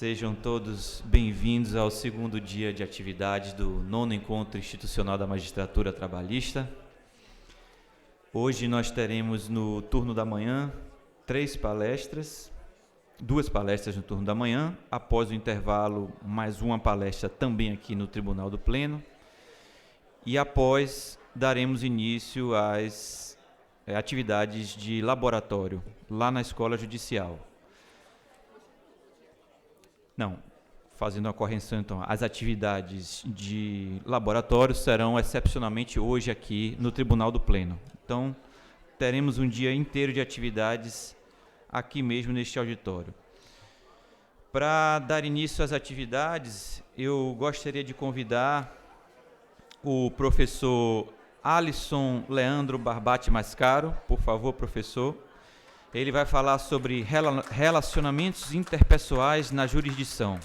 Sejam todos bem-vindos ao segundo dia de atividades do 9º Encontro Institucional da Magistratura Trabalhista. Hoje nós teremos no turno da manhã 2 palestras no turno da manhã, após o intervalo mais uma palestra também aqui no Tribunal do Pleno, e após daremos início às atividades de laboratório lá na Escola Judicial. Não, fazendo a correção então, as atividades de laboratório serão excepcionalmente hoje aqui no Tribunal do Pleno. Então, teremos um dia inteiro de atividades aqui mesmo neste auditório. Para dar início às atividades, eu gostaria de convidar o professor Alisson Leandro Barbati Mascaro. Por favor, professor. Ele vai falar sobre relacionamentos interpessoais na jurisdição.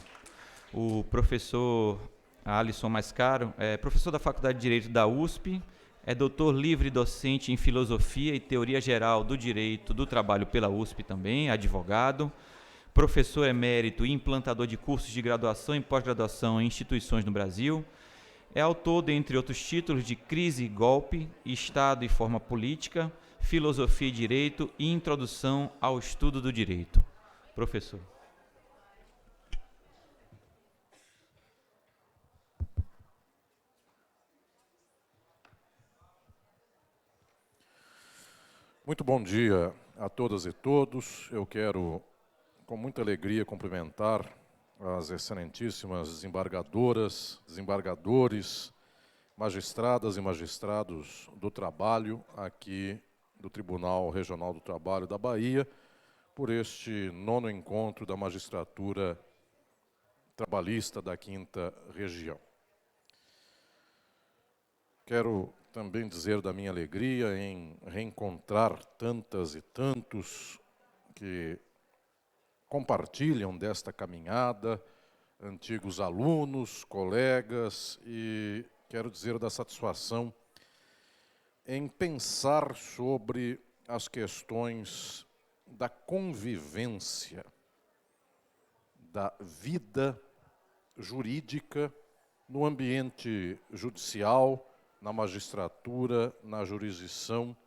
O professor Alisson Mascaro é professor da Faculdade de Direito da USP, é doutor livre docente em Filosofia e Teoria Geral do Direito do Trabalho pela USP também, advogado, professor emérito e implantador de cursos de graduação e pós-graduação em instituições no Brasil, é autor, dentre outros títulos, de Crise e Golpe, Estado e Forma Política, Filosofia e Direito e Introdução ao Estudo do Direito. Professor. Muito bom dia a todas e todos. Eu quero, com muita alegria, cumprimentar as excelentíssimas desembargadoras, desembargadores, magistradas e magistrados do trabalho aqui do Tribunal Regional do Trabalho da Bahia, por este 9º encontro da magistratura trabalhista da 5ª Região. Quero também dizer da minha alegria em reencontrar tantas e tantos que compartilham desta caminhada, antigos alunos, colegas, e quero dizer da satisfação em pensar sobre as questões da convivência, da vida jurídica no ambiente judicial, na magistratura, na jurisdição,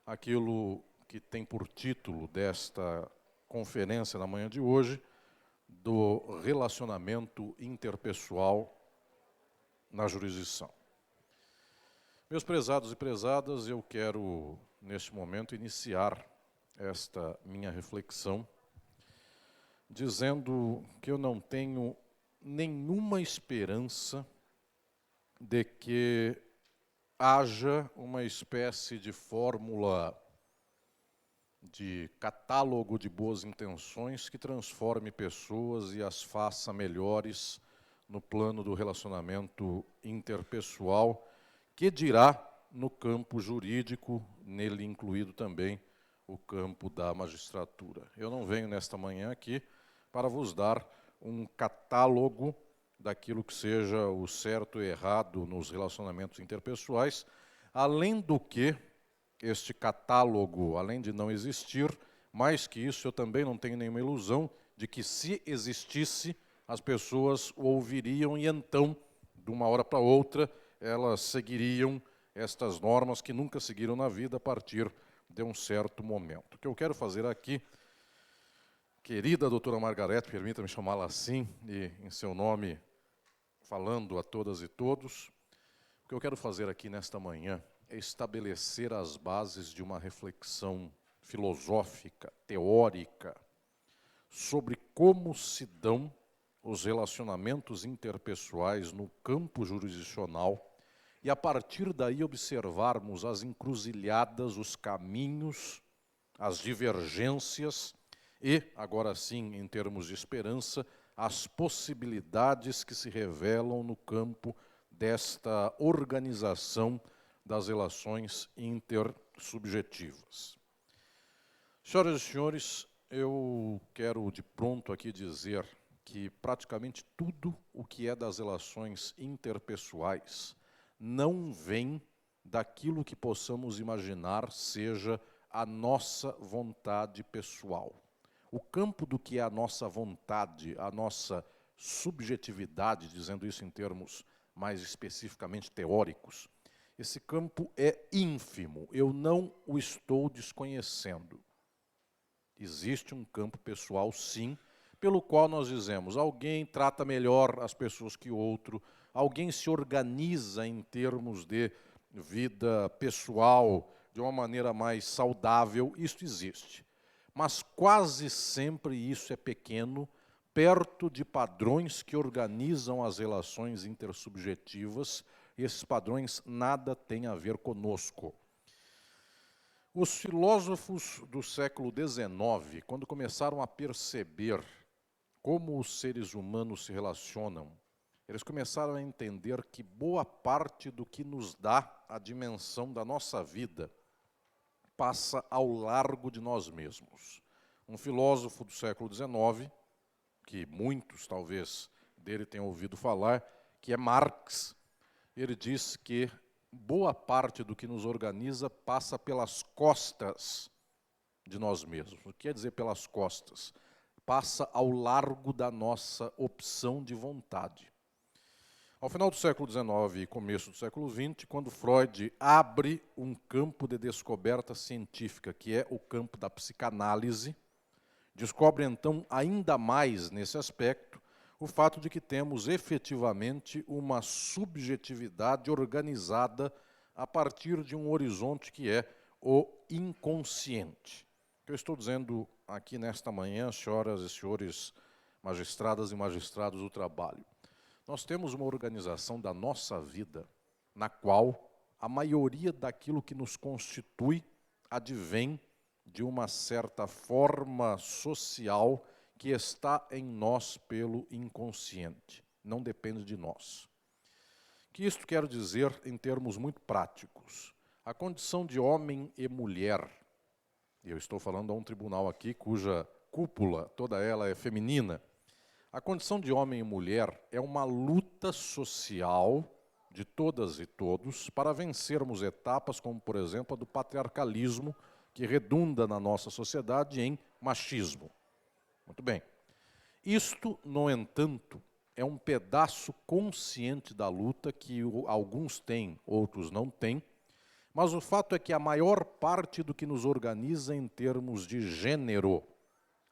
aquilo que tem por título desta conferência na manhã de hoje, do relacionamento interpessoal na jurisdição. Meus prezados e prezadas, eu quero, neste momento, iniciar esta minha reflexão dizendo que eu não tenho nenhuma esperança de que haja uma espécie de fórmula de catálogo de boas intenções que transforme pessoas e as faça melhores no plano do relacionamento interpessoal, que dirá no campo jurídico, nele incluído também o campo da magistratura. Eu não venho nesta manhã aqui para vos dar um catálogo daquilo que seja o certo e errado nos relacionamentos interpessoais, além do que este catálogo, além de não existir, mais que isso, eu também não tenho nenhuma ilusão de que, se existisse, as pessoas o ouviriam e então, de uma hora para outra, elas seguiriam estas normas que nunca seguiram na vida a partir de um certo momento. O que eu quero fazer aqui, querida doutora Margarete, permita-me chamá-la assim, e em seu nome, falando a todas e todos, o que eu quero fazer aqui nesta manhã é estabelecer as bases de uma reflexão filosófica, teórica, sobre como se dão os relacionamentos interpessoais no campo jurisdicional e, a partir daí, observarmos as encruzilhadas, os caminhos, as divergências e, agora sim, em termos de esperança, as possibilidades que se revelam no campo desta organização das relações intersubjetivas. Senhoras e senhores, eu quero de pronto aqui dizer que praticamente tudo o que é das relações interpessoais não vem daquilo que possamos imaginar seja a nossa vontade pessoal. o campo do que é a nossa vontade, a nossa subjetividade, dizendo isso em termos mais especificamente teóricos, esse campo é ínfimo, eu não o estou desconhecendo. Existe um campo pessoal, sim, pelo qual nós dizemos, alguém trata melhor as pessoas que outro, alguém se organiza em termos de vida pessoal de uma maneira mais saudável, isso existe. Mas quase sempre isso é pequeno, perto de padrões que organizam as relações intersubjetivas, e esses padrões nada têm a ver conosco. Os filósofos do século XIX, quando começaram a perceber como os seres humanos se relacionam, eles começaram a entender que boa parte do que nos dá a dimensão da nossa vida passa ao largo de nós mesmos. Um filósofo do século XIX, que muitos talvez dele tenham ouvido falar, que é Marx, ele diz que boa parte do que nos organiza passa pelas costas de nós mesmos. O que quer dizer pelas costas? Passa ao largo da nossa opção de vontade. Ao final do século XIX e começo do século XX, quando Freud abre um campo de descoberta científica, que é o campo da psicanálise, descobre então ainda mais nesse aspecto o fato de que temos efetivamente uma subjetividade organizada a partir de um horizonte que é o inconsciente. O que eu estou dizendo aqui nesta manhã, senhoras e senhores magistradas e magistrados do trabalho, nós temos uma organização da nossa vida na qual a maioria daquilo que nos constitui advém de uma certa forma social que está em nós pelo inconsciente, não depende de nós. O que isto quer dizer em termos muito práticos? A condição de homem e mulher, e eu estou falando a um tribunal aqui cuja cúpula, toda ela é feminina, a condição de homem e mulher é uma luta social de todas e todos para vencermos etapas como, por exemplo, a do patriarcalismo, que redunda na nossa sociedade em machismo. Muito bem. Isto, no entanto, é um pedaço consciente da luta que alguns têm, outros não têm, mas o fato é que a maior parte do que nos organiza em termos de gênero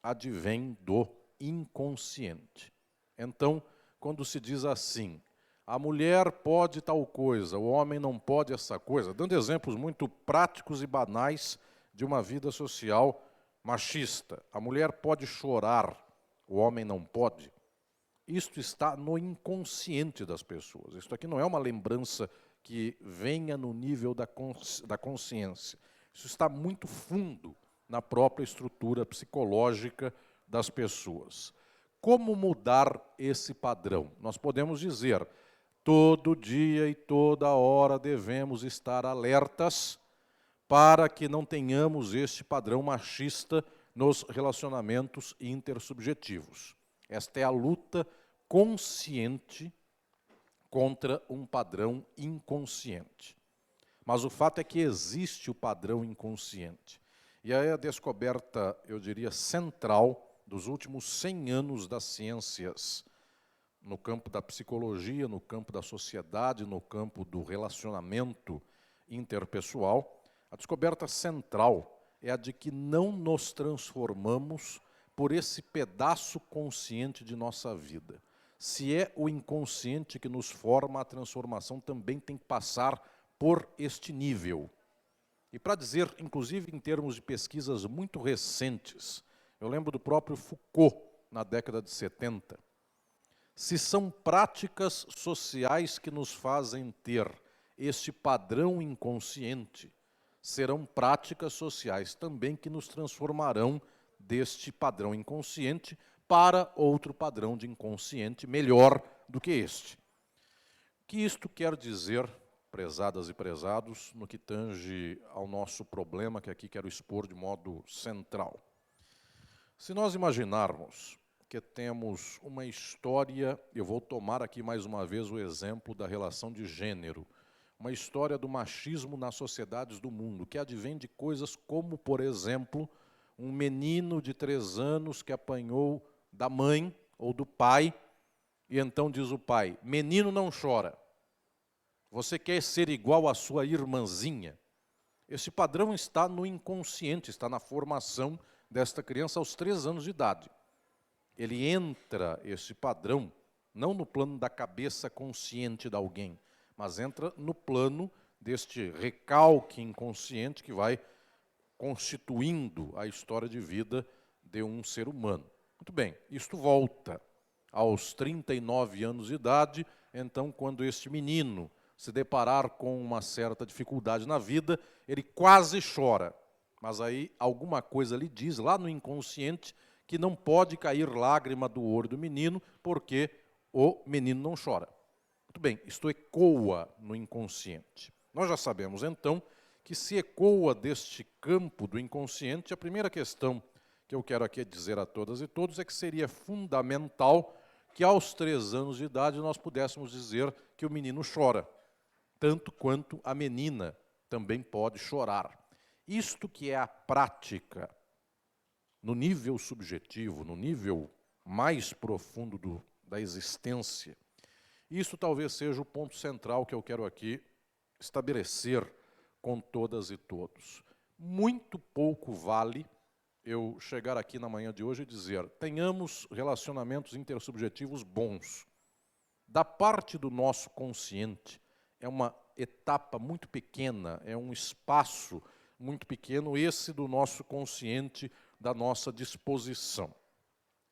advém do inconsciente. Então, quando se diz assim, a mulher pode tal coisa, o homem não pode essa coisa, dando exemplos muito práticos e banais de uma vida social machista. A mulher pode chorar, o homem não pode. Isto está no inconsciente das pessoas. Isto aqui não é uma lembrança que venha no nível da consciência. Isso está muito fundo na própria estrutura psicológica das pessoas. Como mudar esse padrão? Nós podemos dizer, todo dia e toda hora devemos estar alertas para que não tenhamos este padrão machista nos relacionamentos intersubjetivos. Esta é a luta consciente contra um padrão inconsciente. Mas o fato é que existe o padrão inconsciente. E aí a descoberta, eu diria, central dos últimos 100 anos das ciências, no campo da psicologia, no campo da sociedade, no campo do relacionamento interpessoal, a descoberta central é a de que não nos transformamos por esse pedaço consciente de nossa vida. Se é o inconsciente que nos forma, a transformação também tem que passar por este nível. E para dizer, inclusive em termos de pesquisas muito recentes, eu lembro do próprio Foucault, na década de 70, se são práticas sociais que nos fazem ter este padrão inconsciente, serão práticas sociais também que nos transformarão deste padrão inconsciente para outro padrão de inconsciente melhor do que este. O que isto quer dizer, prezadas e prezados, no que tange ao nosso problema, que aqui quero expor de modo central? Se nós imaginarmos que temos uma história, eu vou tomar aqui mais uma vez o exemplo da relação de gênero, uma história do machismo nas sociedades do mundo, que advém de coisas como, por exemplo, um menino de 3 anos que apanhou da mãe ou do pai, e então diz o pai: menino, não chora. Você quer ser igual à sua irmãzinha? Esse padrão está no inconsciente, está na formação desta criança aos 3 anos de idade. Ele entra, esse padrão, não no plano da cabeça consciente de alguém, mas entra no plano deste recalque inconsciente que vai constituindo a história de vida de um ser humano. Muito bem, isto volta aos 39 anos de idade, então quando este menino se deparar com uma certa dificuldade na vida, ele quase chora, mas aí alguma coisa lhe diz lá no inconsciente que não pode cair lágrima do olho do menino, porque o menino não chora. Muito bem, isto ecoa no inconsciente. Nós já sabemos, então, que se ecoa deste campo do inconsciente, a primeira questão que eu quero aqui dizer a todas e todos é que seria fundamental que aos 3 anos de idade nós pudéssemos dizer que o menino chora, tanto quanto a menina também pode chorar. Isto que é a prática, no nível subjetivo, no nível mais profundo da existência, isso talvez seja o ponto central que eu quero aqui estabelecer com todas e todos. Muito pouco vale eu chegar aqui na manhã de hoje e dizer: tenhamos relacionamentos intersubjetivos bons. Da parte do nosso consciente, é uma etapa muito pequena, é um espaço muito pequeno esse do nosso consciente, da nossa disposição.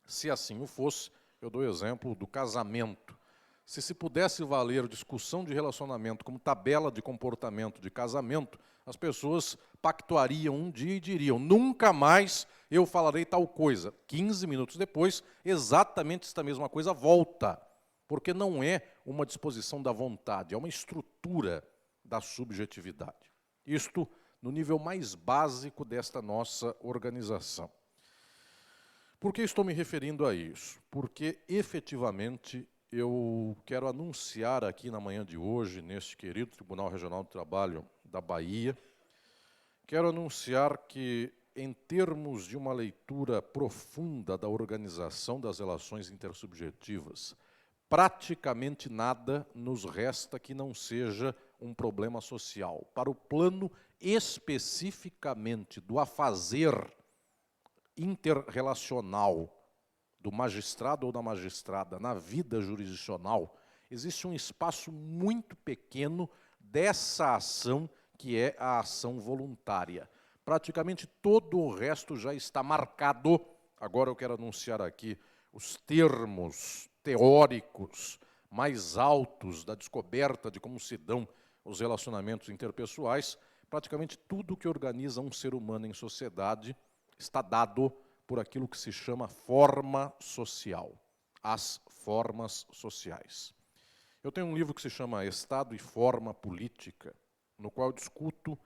Se assim o fosse, eu dou o exemplo do casamento. Se pudesse valer discussão de relacionamento como tabela de comportamento de casamento, as pessoas pactuariam um dia e diriam: nunca mais eu falarei tal coisa. 15 minutos depois, exatamente esta mesma coisa volta, porque não é uma disposição da vontade, é uma estrutura da subjetividade. Isto no nível mais básico desta nossa organização. Por que estou me referindo a isso? Porque, efetivamente, eu quero anunciar aqui na manhã de hoje, neste querido Tribunal Regional do Trabalho da Bahia, quero anunciar que, em termos de uma leitura profunda da organização das relações intersubjetivas, praticamente nada nos resta que não seja um problema social. Para o plano especificamente do afazer interrelacional do magistrado ou da magistrada na vida jurisdicional, existe um espaço muito pequeno dessa ação que é a ação voluntária. Praticamente todo o resto já está marcado. Agora eu quero anunciar aqui os termos teóricos mais altos da descoberta de como se dão os relacionamentos interpessoais. Praticamente tudo que organiza um ser humano em sociedade está dado por aquilo que se chama forma social, as formas sociais. Eu tenho um livro que se chama Estado e Forma Política, no qual eu discuto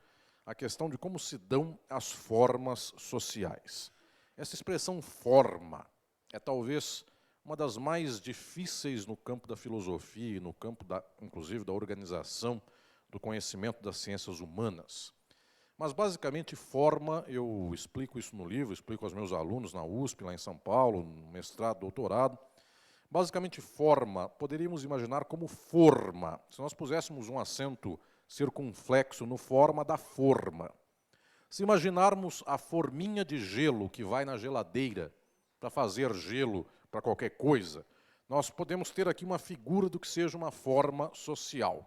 a questão de como se dão as formas sociais. Essa expressão forma é talvez uma das mais difíceis no campo da filosofia e no campo, inclusive, da organização do conhecimento das ciências humanas. Mas, basicamente, forma, eu explico isso no livro, explico aos meus alunos na USP, lá em São Paulo, no mestrado, doutorado. Basicamente, forma, poderíamos imaginar como forma. Se nós puséssemos um acento circunflexo no forma da forma. Se imaginarmos a forminha de gelo que vai na geladeira para fazer gelo para qualquer coisa, nós podemos ter aqui uma figura do que seja uma forma social.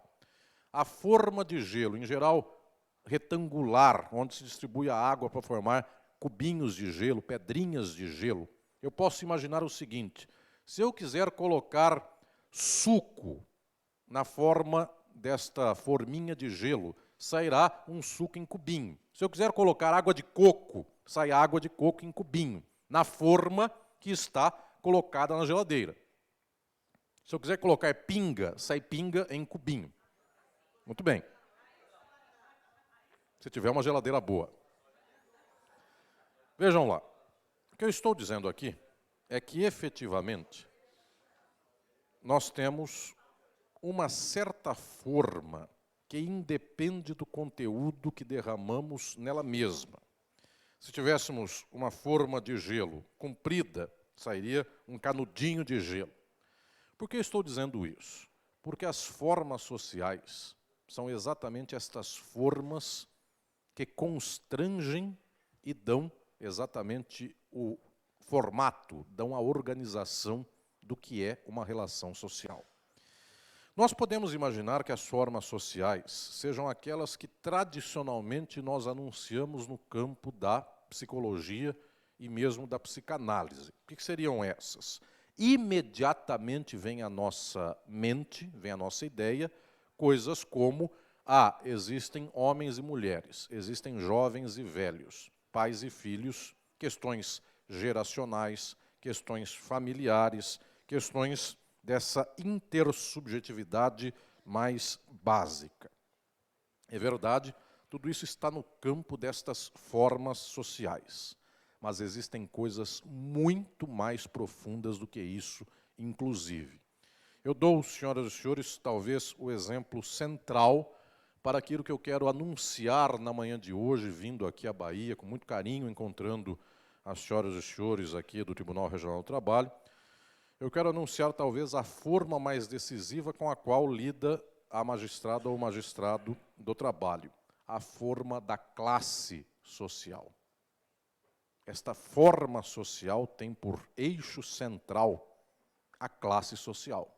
A forma de gelo, em geral, retangular, onde se distribui a água para formar cubinhos de gelo, pedrinhas de gelo. Eu posso imaginar o seguinte: se eu quiser colocar suco na forma desta forminha de gelo, sairá um suco em cubinho. Se eu quiser colocar água de coco, sai água de coco em cubinho, na forma que está colocada na geladeira. Se eu quiser colocar pinga, sai pinga em cubinho. Muito bem. Se tiver uma geladeira boa. Vejam lá. O que eu estou dizendo aqui é que, efetivamente, nós temos uma certa forma que independe do conteúdo que derramamos nela mesma. Se tivéssemos uma forma de gelo comprida, sairia um canudinho de gelo. Por que estou dizendo isso? Porque as formas sociais são exatamente estas formas que constrangem e dão exatamente o formato, dão a organização do que é uma relação social. Nós podemos imaginar que as formas sociais sejam aquelas que tradicionalmente nós anunciamos no campo da psicologia e mesmo da psicanálise. O que seriam essas? Imediatamente vem à nossa mente, vem à nossa ideia, coisas como, existem homens e mulheres, existem jovens e velhos, pais e filhos, questões geracionais, questões familiares, questões dessa intersubjetividade mais básica. É verdade, tudo isso está no campo destas formas sociais. Mas existem coisas muito mais profundas do que isso, inclusive. Eu dou, senhoras e senhores, talvez o exemplo central para aquilo que eu quero anunciar na manhã de hoje, vindo aqui à Bahia, com muito carinho, encontrando as senhoras e senhores aqui do Tribunal Regional do Trabalho. Eu quero anunciar talvez a forma mais decisiva com a qual lida a magistrada ou magistrado do trabalho, a forma da classe social. Esta forma social tem por eixo central a classe social.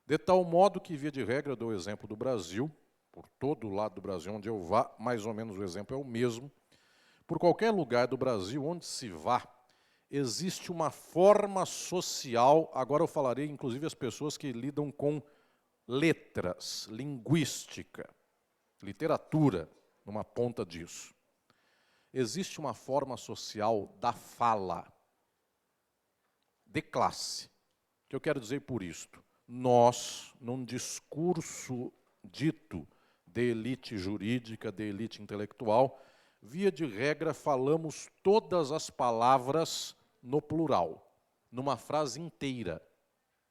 De tal modo que, via de regra, eu dou o exemplo do Brasil, por todo o lado do Brasil onde eu vá, mais ou menos o exemplo é o mesmo. Por qualquer lugar do Brasil onde se vá, existe uma forma social, agora eu falarei inclusive as pessoas que lidam com letras, linguística, literatura, numa ponta disso. Existe uma forma social da fala, de classe. O que eu quero dizer por isto? Nós, num discurso dito de elite jurídica, de elite intelectual, via de regra falamos todas as palavras no plural, numa frase inteira,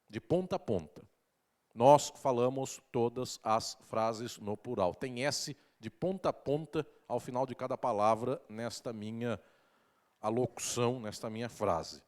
de ponta a ponta. Nós falamos todas as frases no plural. Tem S de ponta a ponta ao final de cada palavra nesta minha alocução, nesta minha frase.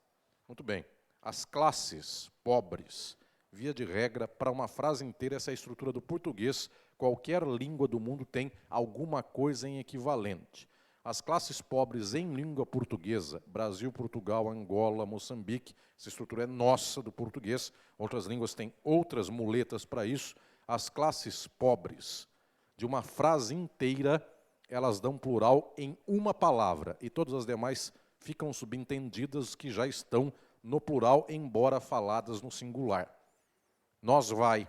Muito bem. As classes pobres, via de regra, para uma frase inteira, essa é a estrutura do português, qualquer língua do mundo tem alguma coisa em equivalente. As classes pobres em língua portuguesa, Brasil, Portugal, Angola, Moçambique, essa estrutura é nossa do português, outras línguas têm outras muletas para isso. As classes pobres, de uma frase inteira, elas dão plural em uma palavra, e todas as demais ficam subentendidas que já estão no plural, embora faladas no singular. Nós vai.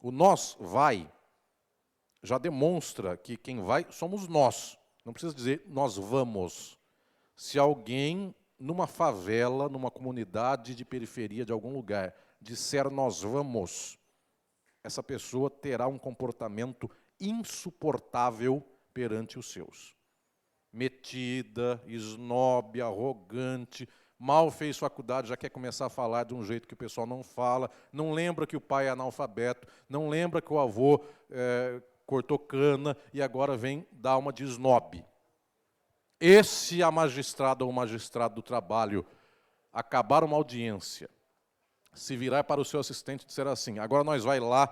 O nós vai já demonstra que quem vai somos nós. Não precisa dizer nós vamos. Se alguém numa favela, numa comunidade de periferia de algum lugar, disser nós vamos, essa pessoa terá um comportamento insuportável perante os seus. Metida, esnobe, arrogante, mal fez faculdade, já quer começar a falar de um jeito que o pessoal não fala, não lembra que o pai é analfabeto, não lembra que o avô cortou cana e agora vem dar uma de esnobe. Esse a magistrada ou o magistrado do trabalho acabar uma audiência, se virar para o seu assistente e disser assim, agora nós vai lá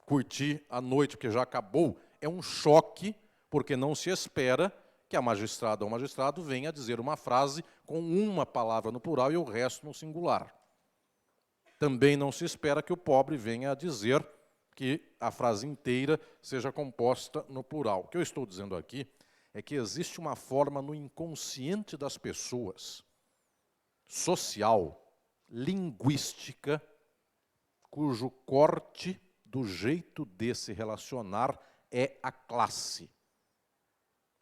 curtir a noite, porque já acabou, é um choque, porque não se espera que a magistrada ou o magistrado venha dizer uma frase com uma palavra no plural e o resto no singular. Também não se espera que o pobre venha a dizer que a frase inteira seja composta no plural. O que eu estou dizendo aqui é que existe uma forma no inconsciente das pessoas, social, linguística, cujo corte do jeito de se relacionar é a classe.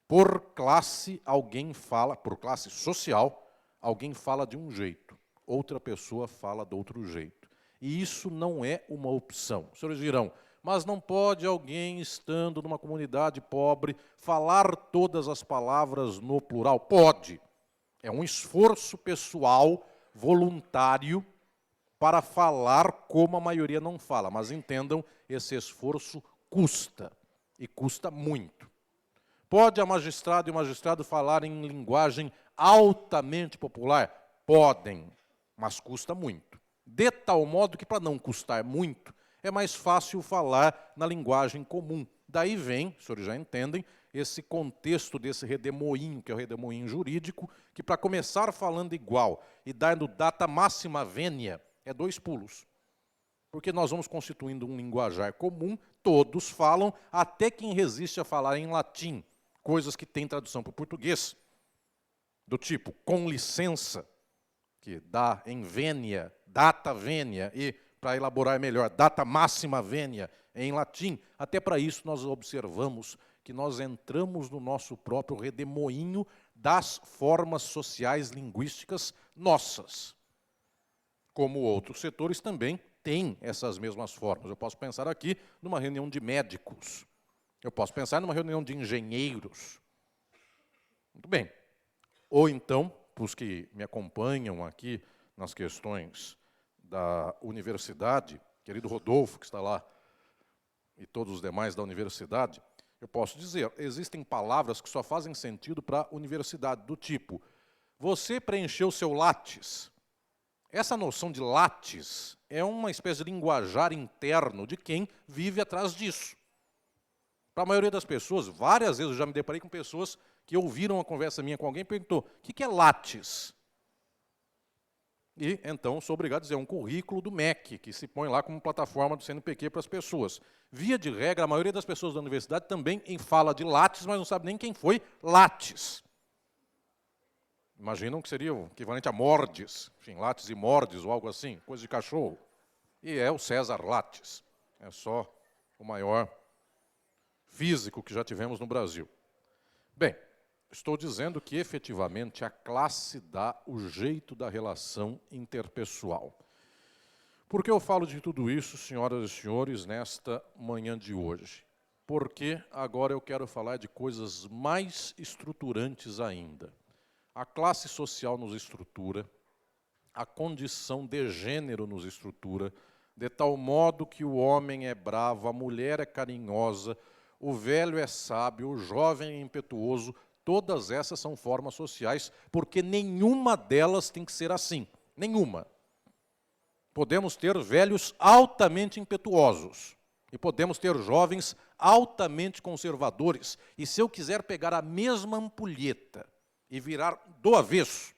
Por classe, alguém fala, por classe social, alguém fala de um jeito, outra pessoa fala de outro jeito. E isso não é uma opção. Os senhores dirão, mas não pode alguém, estando numa comunidade pobre, falar todas as palavras no plural? Pode. É um esforço pessoal, voluntário, para falar como a maioria não fala. Mas entendam, esse esforço custa, e custa muito. Pode a magistrada e o magistrado falar em linguagem altamente popular? Podem, mas custa muito. De tal modo que, para não custar muito, é mais fácil falar na linguagem comum. Daí vem, os senhores já entendem, esse contexto desse redemoinho, que é o redemoinho jurídico, que para começar falando igual e dando data máxima vênia, é 2 pulos. Porque nós vamos constituindo um linguajar comum, todos falam, até quem resiste a falar em latim, coisas que têm tradução para o português, do tipo, com licença, que dá em vênia, data vênia, e, para elaborar melhor, data máxima vênia, em latim. Até para isso nós observamos que nós entramos no nosso próprio redemoinho das formas sociais linguísticas nossas. Como outros setores também têm essas mesmas formas. Eu posso pensar aqui numa reunião de médicos. Eu posso pensar numa reunião de engenheiros. Muito bem. Ou então, para os que me acompanham aqui nas questões da universidade, querido Rodolfo, que está lá, e todos os demais da universidade, eu posso dizer, existem palavras que só fazem sentido para a universidade, do tipo, você preencheu seu látis. Essa noção de látis é uma espécie de linguajar interno de quem vive atrás disso. Para a maioria das pessoas, várias vezes eu já me deparei com pessoas que ouviram uma conversa minha com alguém e perguntou, o que é látis? E, então, sou obrigado a dizer, é um currículo do MEC, que se põe lá como plataforma do CNPq para as pessoas. Via de regra, a maioria das pessoas da universidade também fala de látis, mas não sabe nem quem foi látis. Imaginam que seria o equivalente a mordes, enfim, látis e mordes, ou algo assim, coisa de cachorro. E é o César Lattes, é só o maior físico que já tivemos no Brasil. Bem, estou dizendo que, efetivamente, a classe dá o jeito da relação interpessoal. Por que eu falo de tudo isso, senhoras e senhores, nesta manhã de hoje? Porque agora eu quero falar de coisas mais estruturantes ainda. A classe social nos estrutura, a condição de gênero nos estrutura, de tal modo que o homem é bravo, a mulher é carinhosa, o velho é sábio, o jovem é impetuoso. Todas essas são formas sociais, porque nenhuma delas tem que ser assim. Nenhuma. Podemos ter velhos altamente impetuosos e podemos ter jovens altamente conservadores. E se eu quiser pegar a mesma ampulheta e virar do avesso,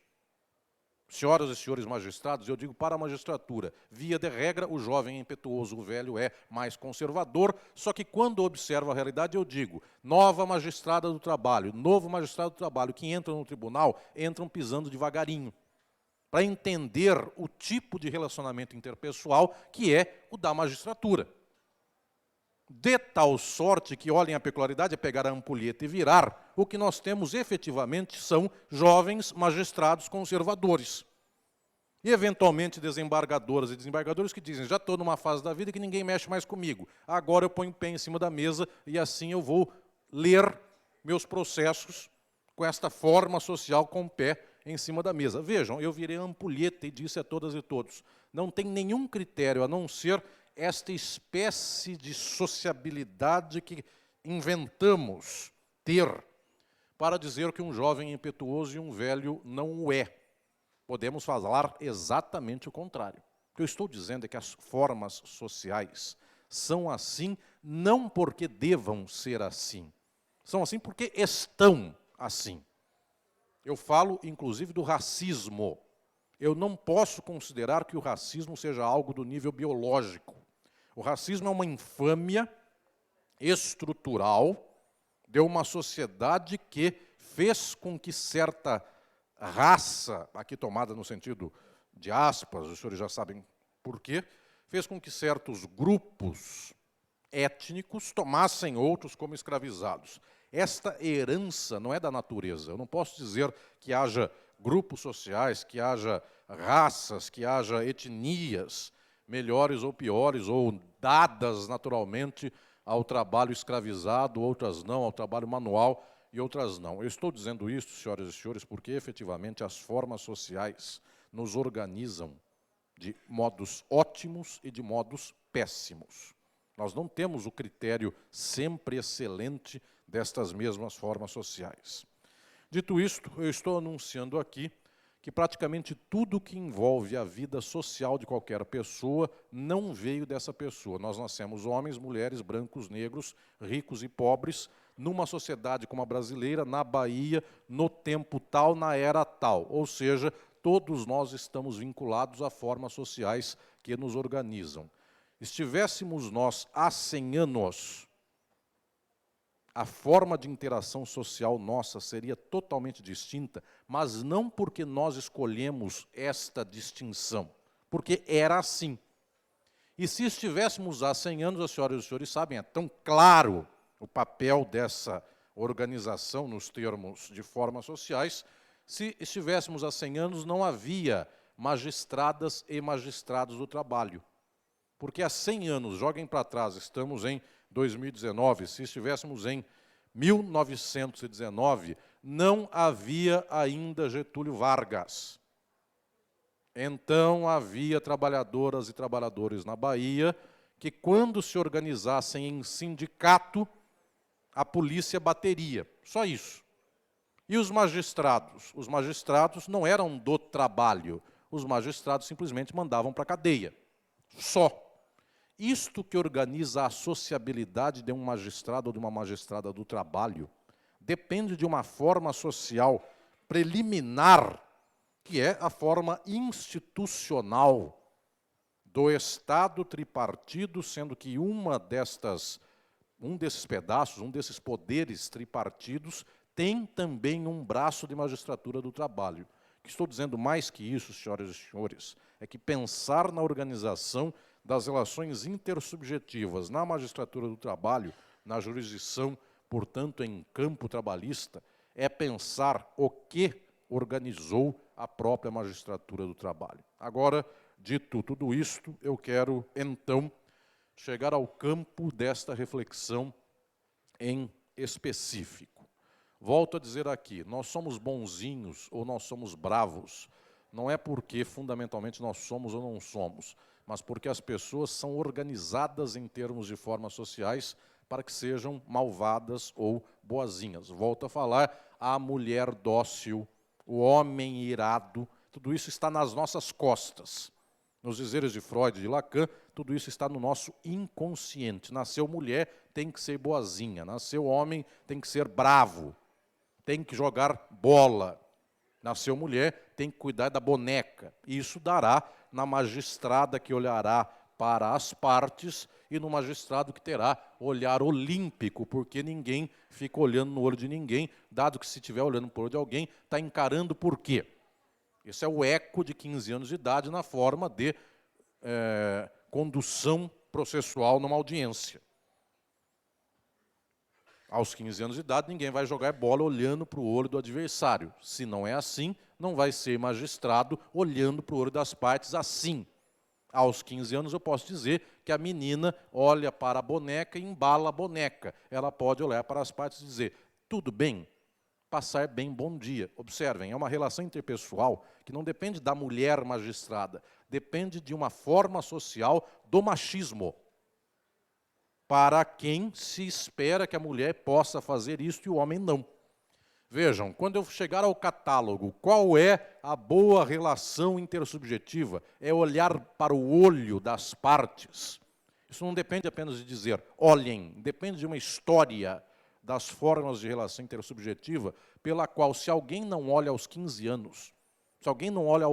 senhoras e senhores magistrados, eu digo para a magistratura, via de regra, o jovem é impetuoso, o velho é mais conservador, só que quando observo a realidade eu digo, nova magistrada do trabalho, novo magistrado do trabalho, que entram no tribunal, entram pisando devagarinho, para entender o tipo de relacionamento interpessoal que é o da magistratura. De tal sorte que, olhem a peculiaridade, é pegar a ampulheta e virar, o que nós temos efetivamente são jovens magistrados conservadores. E, eventualmente, desembargadoras e desembargadores que dizem, já estou numa fase da vida que ninguém mexe mais comigo, agora eu ponho o pé em cima da mesa e assim eu vou ler meus processos com esta forma social com o pé em cima da mesa. Vejam, eu virei a ampulheta e disse a todas e todos, não tem nenhum critério a não ser esta espécie de sociabilidade que inventamos ter para dizer que um jovem é impetuoso e um velho não o é. Podemos falar exatamente o contrário. O que eu estou dizendo é que as formas sociais são assim não porque devam ser assim. São assim porque estão assim. Eu falo, inclusive, do racismo. Eu não posso considerar que o racismo seja algo do nível biológico. O racismo é uma infâmia estrutural de uma sociedade que fez com que certa raça, aqui tomada no sentido de aspas, os senhores já sabem por quê, fez com que certos grupos étnicos tomassem outros como escravizados. Esta herança não é da natureza. Eu não posso dizer que haja grupos sociais, que haja raças, que haja etnias melhores ou piores, ou dadas naturalmente ao trabalho escravizado, outras não, ao trabalho manual e outras não. Eu estou dizendo isso, senhoras e senhores, porque efetivamente as formas sociais nos organizam de modos ótimos e de modos péssimos. Nós não temos o critério sempre excelente destas mesmas formas sociais. Dito isto, eu estou anunciando aqui que praticamente tudo que envolve a vida social de qualquer pessoa não veio dessa pessoa. Nós nascemos homens, mulheres, brancos, negros, ricos e pobres, numa sociedade como a brasileira, na Bahia, no tempo tal, na era tal. Ou seja, todos nós estamos vinculados a formas sociais que nos organizam. Estivéssemos nós há 100 anos, a forma de interação social nossa seria totalmente distinta, mas não porque nós escolhemos esta distinção, porque era assim. E se estivéssemos há 100 anos, as senhoras e os senhores sabem, é tão claro o papel dessa organização nos termos de formas sociais, se estivéssemos há 100 anos, não havia magistradas e magistrados do trabalho. Porque há 100 anos, joguem para trás, estamos em 2019, se estivéssemos em 1919, não havia ainda Getúlio Vargas. Então havia trabalhadoras e trabalhadores na Bahia que, quando se organizassem em sindicato, a polícia bateria. Só isso. E os magistrados? Os magistrados não eram do trabalho. Os magistrados simplesmente mandavam para a cadeia. Só. Isto que organiza a sociabilidade de um magistrado ou de uma magistrada do trabalho depende de uma forma social preliminar, que é a forma institucional do Estado tripartido, sendo que um desses pedaços, um desses poderes tripartidos, tem também um braço de magistratura do trabalho. O que estou dizendo mais que isso, senhoras e senhores, é que pensar na organização das relações intersubjetivas na magistratura do trabalho, na jurisdição, portanto, em campo trabalhista, é pensar o que organizou a própria magistratura do trabalho. Agora, dito tudo isto, eu quero, então, chegar ao campo desta reflexão em específico. Volto a dizer aqui, nós somos bonzinhos ou nós somos bravos, não é porque, fundamentalmente, nós somos ou não somos, mas porque as pessoas são organizadas em termos de formas sociais para que sejam malvadas ou boazinhas. Volto a falar, a mulher dócil, o homem irado, tudo isso está nas nossas costas. Nos dizeres de Freud e de Lacan, tudo isso está no nosso inconsciente. Nasceu mulher, tem que ser boazinha. Nasceu homem, tem que ser bravo. Tem que jogar bola. Nasceu mulher, tem que cuidar da boneca. E isso dará na magistrada que olhará para as partes e no magistrado que terá olhar olímpico, porque ninguém fica olhando no olho de ninguém, dado que se estiver olhando para o olho de alguém, está encarando por quê? Esse é o eco de 15 anos de idade na forma de condução processual numa audiência. Aos 15 anos de idade, ninguém vai jogar bola olhando para o olho do adversário. Se não é assim, não vai ser magistrado olhando para o olho das partes assim. Aos 15 anos, eu posso dizer que a menina olha para a boneca e embala a boneca. Ela pode olhar para as partes e dizer, tudo bem, passar bem, bom dia. Observem, é uma relação interpessoal que não depende da mulher magistrada, depende de uma forma social do machismo, para quem se espera que a mulher possa fazer isso e o homem não. Vejam, quando eu chegar ao catálogo, qual é a boa relação intersubjetiva? É olhar para o olho das partes. Isso não depende apenas de dizer, olhem, depende de uma história das formas de relação intersubjetiva, pela qual, se alguém não olha aos 15 anos, se alguém não olha no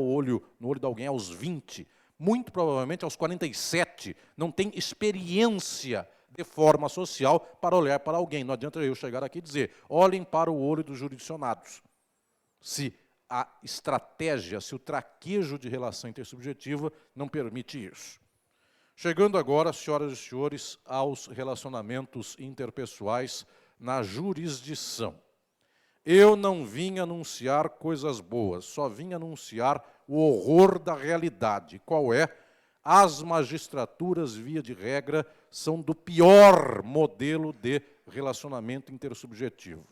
olho de alguém aos 20, muito provavelmente aos 47, não tem experiência de forma social para olhar para alguém. Não adianta eu chegar aqui e dizer, olhem para o olho dos jurisdicionados. Se a estratégia, se o traquejo de relação intersubjetiva não permite isso. Chegando agora, senhoras e senhores, aos relacionamentos interpessoais na jurisdição. Eu não vim anunciar coisas boas, só vim anunciar o horror da realidade. Qual é? As magistraturas, via de regra, são do pior modelo de relacionamento intersubjetivo.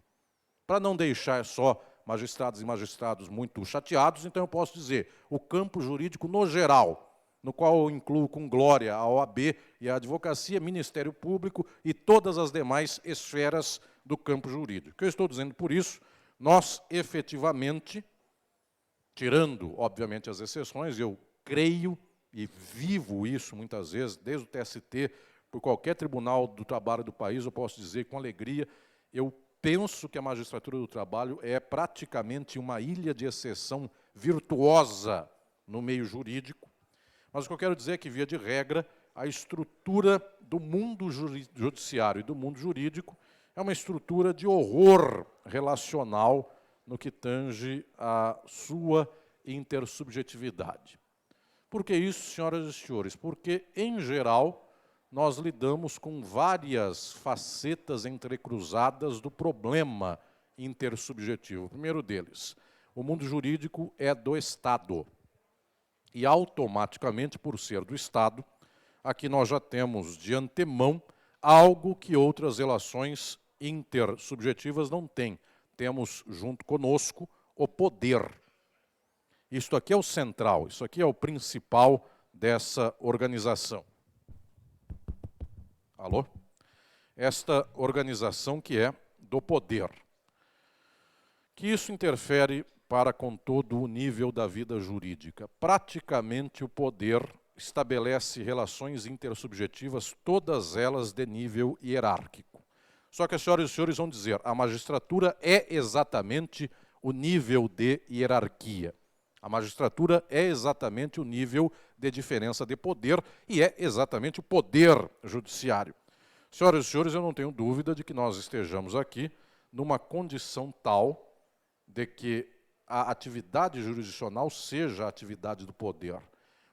Para não deixar só magistrados e magistrados muito chateados, então eu posso dizer, o campo jurídico no geral, no qual eu incluo com glória a OAB e a advocacia, Ministério Público e todas as demais esferas do campo jurídico. O que eu estou dizendo por isso? Nós, efetivamente, tirando, obviamente, as exceções, eu creio e vivo isso muitas vezes, desde o TST, por qualquer tribunal do trabalho do país, eu posso dizer com alegria, eu penso que a magistratura do trabalho é praticamente uma ilha de exceção virtuosa no meio jurídico. Mas o que eu quero dizer é que, via de regra, a estrutura do mundo judiciário e do mundo jurídico é uma estrutura de horror relacional no que tange à sua intersubjetividade. Por que isso, senhoras e senhores? Porque, em geral, nós lidamos com várias facetas entrecruzadas do problema intersubjetivo. O primeiro deles, o mundo jurídico é do Estado. E, automaticamente, por ser do Estado, aqui nós já temos, de antemão, algo que outras relações intersubjetivas não têm. Temos, junto conosco, o poder. Isto aqui é o central, isso aqui é o principal dessa organização. Alô? Esta organização que é do poder. Que isso interfere para com todo o nível da vida jurídica. Praticamente o poder estabelece relações intersubjetivas, todas elas de nível hierárquico. Só que as senhoras e senhores vão dizer, a magistratura é exatamente o nível de hierarquia. A magistratura é exatamente o nível de diferença de poder e é exatamente o poder judiciário. Senhoras e senhores, eu não tenho dúvida de que nós estejamos aqui numa condição tal de que a atividade jurisdicional seja a atividade do poder.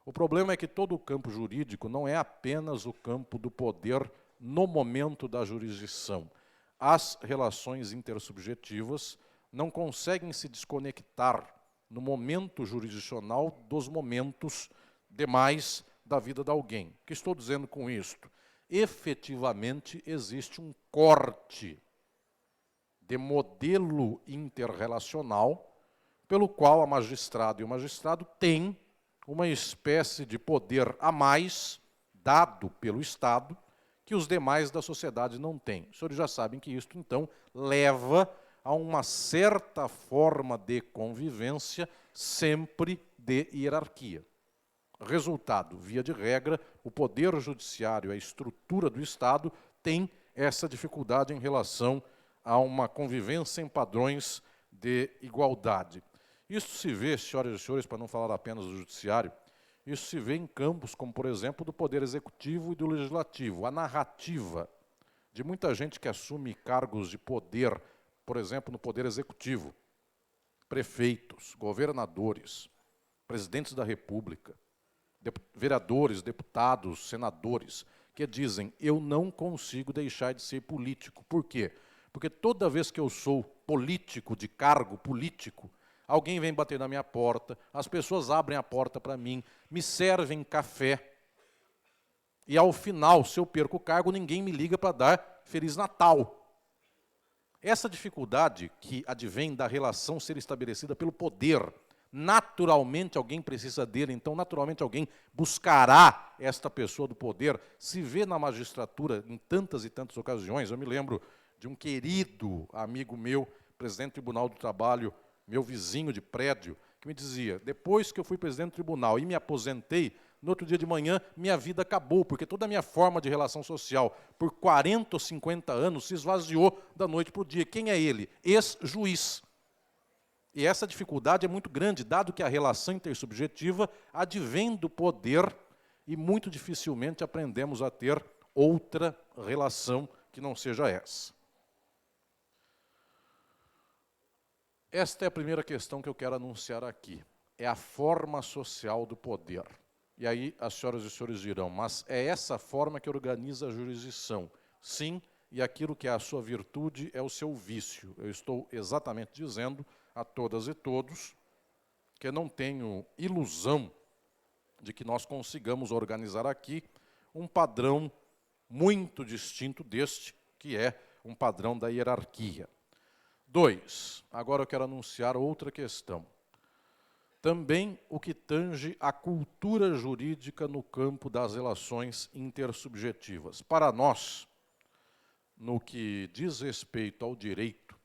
O problema é que todo o campo jurídico não é apenas o campo do poder no momento da jurisdição. As relações intersubjetivas não conseguem se desconectar no momento jurisdicional dos momentos demais da vida de alguém. O que estou dizendo com isto? Efetivamente existe um corte de modelo interrelacional pelo qual a magistrada e o magistrado têm uma espécie de poder a mais dado pelo Estado que os demais da sociedade não têm. Os senhores já sabem que isto, então, leva a uma certa forma de convivência, sempre de hierarquia. Resultado, via de regra, o poder judiciário, a estrutura do Estado, tem essa dificuldade em relação a uma convivência em padrões de igualdade. Isso se vê, senhoras e senhores, para não falar apenas do judiciário, isso se vê em campos como, por exemplo, do poder executivo e do legislativo. A narrativa de muita gente que assume cargos de poder, por exemplo, no poder executivo, prefeitos, governadores, presidentes da República, vereadores, deputados, senadores, que dizem, eu não consigo deixar de ser político. Por quê? Porque toda vez que eu sou político, de cargo político, alguém vem bater na minha porta, as pessoas abrem a porta para mim, me servem café, e ao final, se eu perco o cargo, ninguém me liga para dar Feliz Natal. Essa dificuldade que advém da relação ser estabelecida pelo poder, naturalmente alguém precisa dele, então naturalmente alguém buscará esta pessoa do poder, se vê na magistratura em tantas e tantas ocasiões. Eu me lembro de um querido amigo meu, presidente do Tribunal do Trabalho, meu vizinho de prédio, que me dizia, depois que eu fui presidente do tribunal e me aposentei, no outro dia de manhã, minha vida acabou, porque toda a minha forma de relação social, por 40 ou 50 anos, se esvaziou da noite para o dia. Quem é ele? Ex-juiz. E essa dificuldade é muito grande, dado que a relação intersubjetiva advém do poder e muito dificilmente aprendemos a ter outra relação que não seja essa. Esta é a primeira questão que eu quero anunciar aqui. É a forma social do poder. E aí as senhoras e os senhores dirão, mas é essa forma que organiza a jurisdição. Sim, e aquilo que é a sua virtude é o seu vício. Eu estou exatamente dizendo a todas e todos que não tenho ilusão de que nós consigamos organizar aqui um padrão muito distinto deste, que é um padrão da hierarquia. 2. Agora eu quero anunciar outra questão. Também o que tange a cultura jurídica no campo das relações intersubjetivas. Para nós, no que diz respeito ao direito,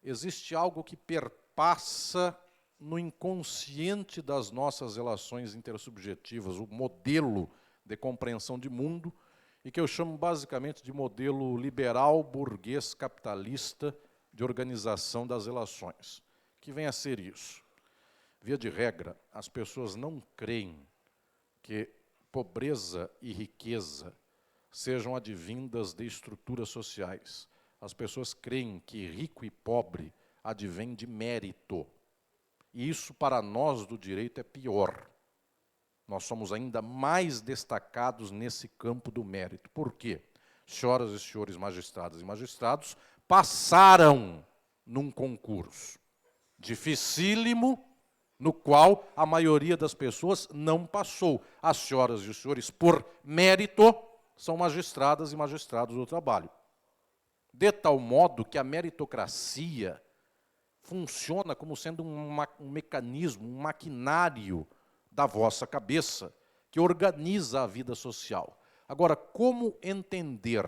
existe algo que perpassa no inconsciente das nossas relações intersubjetivas, o modelo de compreensão de mundo, e que eu chamo basicamente de modelo liberal, burguês, capitalista de organização das relações. Que vem a ser isso? Via de regra, as pessoas não creem que pobreza e riqueza sejam advindas de estruturas sociais. As pessoas creem que rico e pobre advém de mérito. E isso, para nós do direito, é pior. Nós somos ainda mais destacados nesse campo do mérito. Por quê? Senhoras e senhores magistradas e magistrados passaram num concurso dificílimo, no qual a maioria das pessoas não passou. As senhoras e os senhores, por mérito, são magistradas e magistrados do trabalho. De tal modo que a meritocracia funciona como sendo um mecanismo, um maquinário da vossa cabeça, que organiza a vida social. Agora, como entender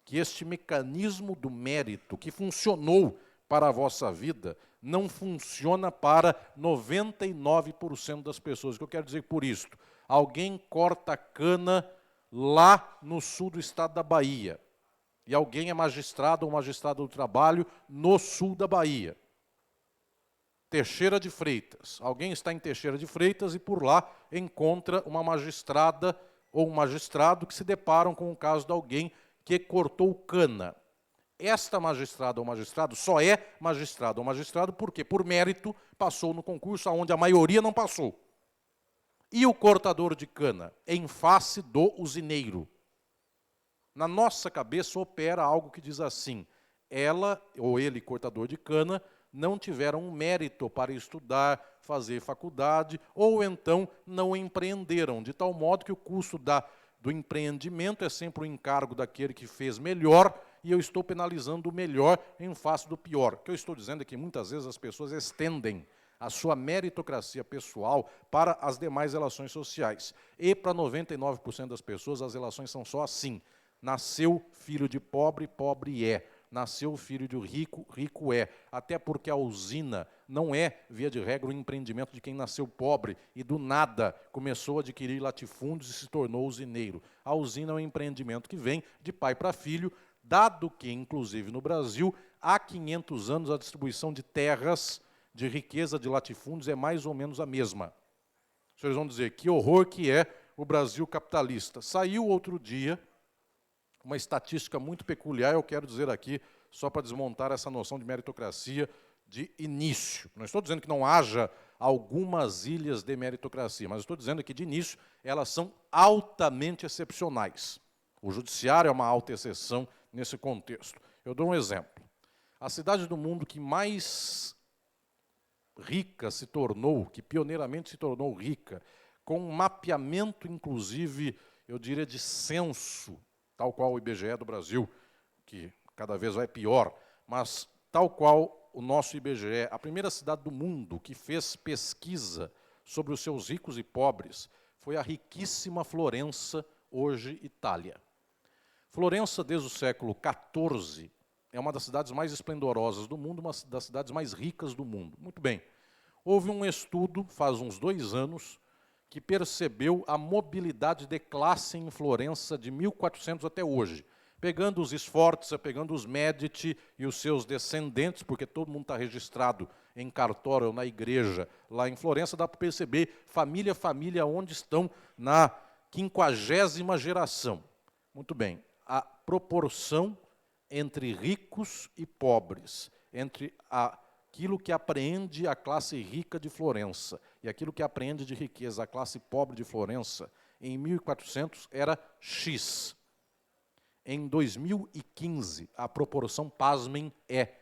que este mecanismo do mérito, que funcionou para a vossa vida, não funciona para 99% das pessoas? O que eu quero dizer por isto? Alguém corta cana lá no sul do estado da Bahia, e alguém é magistrado ou magistrado do trabalho no sul da Bahia. Teixeira de Freitas. Alguém está em Teixeira de Freitas e por lá encontra uma magistrada ou um magistrado que se deparam com o caso de alguém que cortou cana. Esta magistrada ou magistrado só é magistrado ou magistrado porque, por mérito, passou no concurso onde a maioria não passou. E o cortador de cana? Em face do usineiro. Na nossa cabeça opera algo que diz assim: ela ou ele, cortador de cana, não tiveram um mérito para estudar, fazer faculdade, ou então não empreenderam, de tal modo que o custo do empreendimento é sempre o encargo daquele que fez melhor, e eu estou penalizando o melhor em face do pior. O que eu estou dizendo é que muitas vezes as pessoas estendem a sua meritocracia pessoal para as demais relações sociais. E para 99% das pessoas as relações são só assim. Nasceu filho de pobre, pobre é. Nasceu filho de rico, rico é. Até porque a usina não é, via de regra, um empreendimento de quem nasceu pobre e do nada começou a adquirir latifúndios e se tornou usineiro. A usina é um empreendimento que vem de pai para filho, dado que, inclusive no Brasil, há 500 anos a distribuição de terras, de riqueza de latifúndios é mais ou menos a mesma. Os senhores vão dizer, que horror que é o Brasil capitalista. Saiu outro dia uma estatística muito peculiar, eu quero dizer aqui, só para desmontar essa noção de meritocracia de início. Não estou dizendo que não haja algumas ilhas de meritocracia, mas estou dizendo que, de início, elas são altamente excepcionais. O judiciário é uma alta exceção nesse contexto. Eu dou um exemplo. A cidade do mundo que mais rica se tornou, que pioneiramente se tornou rica, com um mapeamento, inclusive, eu diria, de censo, tal qual o IBGE do Brasil, que cada vez vai pior, mas tal qual o nosso IBGE, a primeira cidade do mundo que fez pesquisa sobre os seus ricos e pobres foi a riquíssima Florença, hoje Itália. Florença, desde o século XIV, é uma das cidades mais esplendorosas do mundo, uma das cidades mais ricas do mundo. Muito bem, houve um estudo, faz uns 2 anos, que percebeu a mobilidade de classe em Florença de 1400 até hoje, pegando os Sforza, pegando os Medici e os seus descendentes, porque todo mundo está registrado em cartório ou na igreja lá em Florença, dá para perceber família a família onde estão na 50ª geração. Muito bem, a proporção entre ricos e pobres, entre aquilo que apreende a classe rica de Florença e aquilo que apreende de riqueza a classe pobre de Florença, em 1400 era X. Em 2015, a proporção, pasmem, é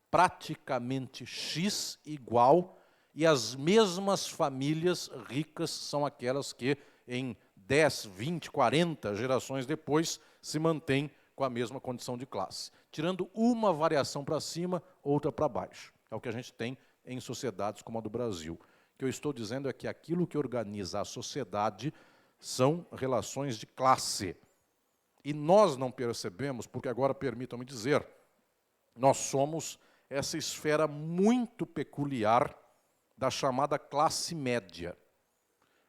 praticamente X igual, e as mesmas famílias ricas são aquelas que, em 10, 20, 40 gerações depois, se mantêm com a mesma condição de classe, tirando uma variação para cima, outra para baixo. É o que a gente tem em sociedades como a do Brasil. O que eu estou dizendo é que aquilo que organiza a sociedade são relações de classe. E nós não percebemos, porque agora permitam-me dizer, nós somos essa esfera muito peculiar da chamada classe média.